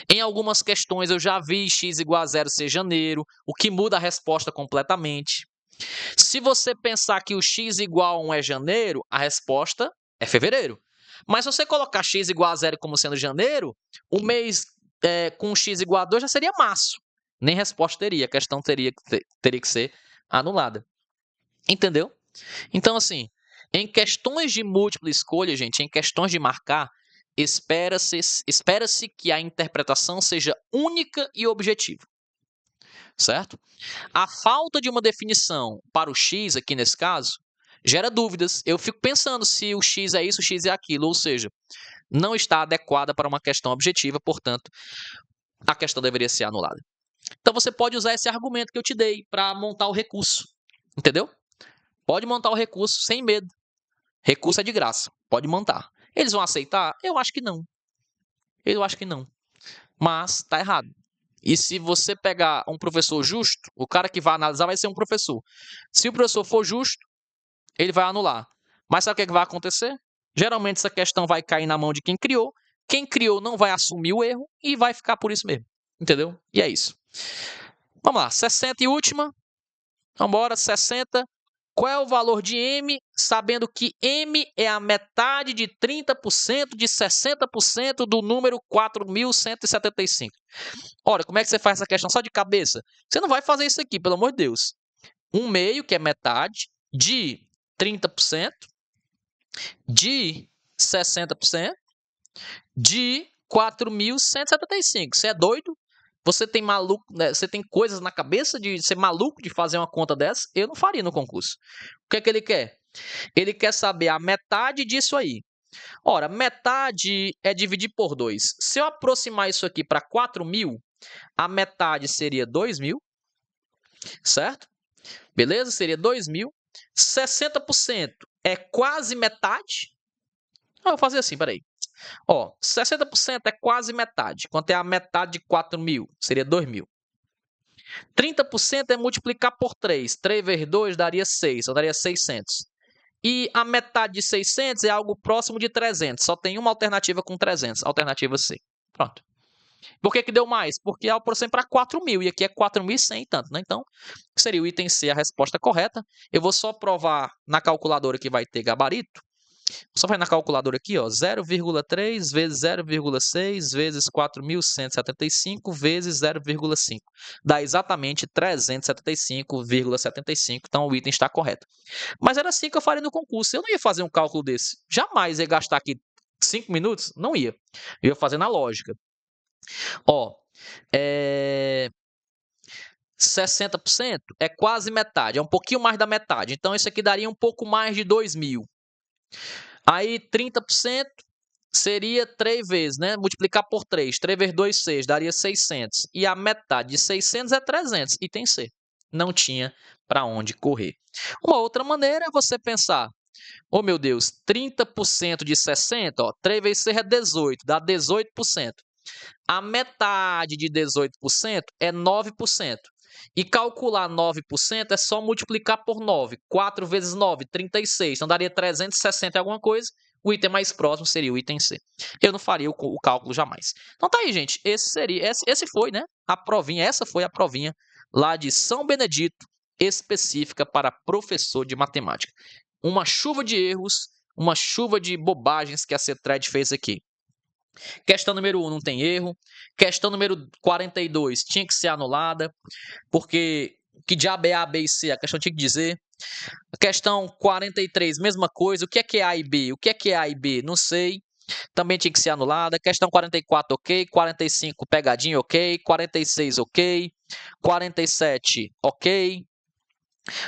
Em algumas questões eu já vi x igual a 0 ser janeiro, o que muda a resposta completamente. Se você pensar que o x igual a 1 é janeiro, a resposta é fevereiro. Mas se você colocar x igual a 0 como sendo janeiro, o mês com x igual a 2 já seria março. Nem resposta teria, a questão teria que ser anulada. Entendeu? Então, assim, em questões de múltipla escolha, gente, em questões de marcar, espera-se que a interpretação seja única e objetiva. Certo? A falta de uma definição para o x, aqui nesse caso, gera dúvidas. Eu fico pensando se o x é isso, o x é aquilo, ou seja, não está adequada para uma questão objetiva, portanto, a questão deveria ser anulada. Então, você pode usar esse argumento que eu te dei para montar o recurso, entendeu? Pode montar o recurso sem medo. Recurso é de graça, pode montar. Eles vão aceitar? Eu acho que não. Eu acho que não. Mas tá errado. E se você pegar um professor justo, o cara que vai analisar vai ser um professor. Se o professor for justo, ele vai anular. Mas sabe o que vai acontecer? Geralmente essa questão vai cair na mão de quem criou. Quem criou não vai assumir o erro e vai ficar por isso mesmo. Entendeu? E é isso. Vamos lá, 60 e última. Vamos embora, 60. Qual é o valor de M, sabendo que M é a metade de 30% de 60% do número 4.175? Ora, como é que você faz essa questão só de cabeça? Você não vai fazer isso aqui, pelo amor de Deus. 1/2, que é metade, de 30%, de 60%, de 4.175. Você é doido? Você tem maluco, né? Você tem coisas na cabeça de ser maluco de fazer uma conta dessa? Eu não faria no concurso. O que é que ele quer? Ele quer saber a metade disso aí. Ora, metade é dividir por 2. Se eu aproximar isso aqui para 4.000, a metade seria 2.000, certo? Beleza? Seria 2.000. 60% é quase metade. Eu vou fazer assim, peraí. 60% é quase metade. Quanto é a metade de 4.000? Seria 2.000. 30% é multiplicar por 3. 3 vezes 2 daria 6, então daria 600. E a metade de 600 é algo próximo de 300. Só tem uma alternativa com 300, alternativa C. Pronto. Por que deu mais? Porque é o próximo para 4.000 e aqui é 4.100 e tanto, né? Então, seria o item C a resposta correta. Eu vou só provar na calculadora que vai ter gabarito. Só vai na calculadora aqui, ó, 0,3 vezes 0,6 vezes 4.175 vezes 0,5. Dá exatamente 375,75. Então, o item está correto. Mas era assim que eu faria no concurso. Eu não ia fazer um cálculo desse. Jamais ia gastar aqui 5 minutos. Não ia. Eu ia fazer na lógica. 60% é quase metade. É um pouquinho mais da metade. Então, isso aqui daria um pouco mais de 2.000. Aí 30% seria 3 vezes, né? Multiplicar por 3. 3 vezes 2, 6. Daria 600. E a metade de 600 é 300. Item C. Não tinha para onde correr. Uma outra maneira é você pensar, oh meu Deus, 30% de 60, 3 vezes 6 é 18, dá 18%. A metade de 18% é 9%. E calcular 9% é só multiplicar por 9. 4 vezes 9, 36. Então daria 360 e alguma coisa. O item mais próximo seria o item C. Eu não faria o cálculo jamais. Então tá aí, gente. Esse foi, né? A provinha. Essa foi a provinha lá de São Benedito, específica para professor de matemática. Uma chuva de erros, uma chuva de bobagens que a CETRED fez aqui. Questão número 1 não tem erro. Questão número 42 tinha que ser anulada, porque que diabo é A, B e C? A questão tinha que dizer. Questão 43, mesma coisa. O que é A e B? O que é A e B? Não sei. Também tinha que ser anulada. Questão 44, ok. 45, pegadinha, ok. 46, ok. 47, ok.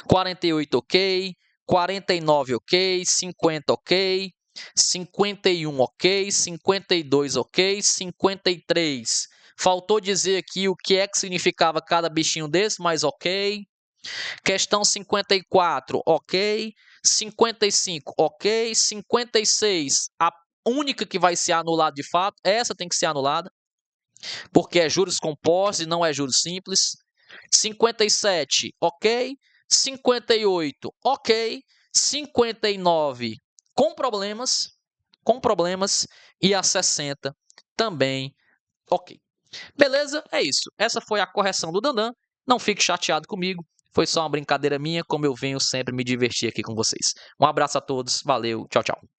48, ok. 49, ok. 50, ok. 51, ok. 52, ok. 53. Faltou dizer aqui o que é que significava cada bichinho desse, mas ok. Questão 54, ok. 55, ok. 56, a única que vai ser anulada de fato, essa tem que ser anulada, porque é juros compostos e não é juros simples. 57, ok. 58, ok. 59, com problemas, e a 60 também, ok. Beleza? É isso. Essa foi a correção do Dandan. Não fique chateado comigo. Foi só uma brincadeira minha, como eu venho sempre me divertir aqui com vocês. Um abraço a todos. Valeu. Tchau, tchau.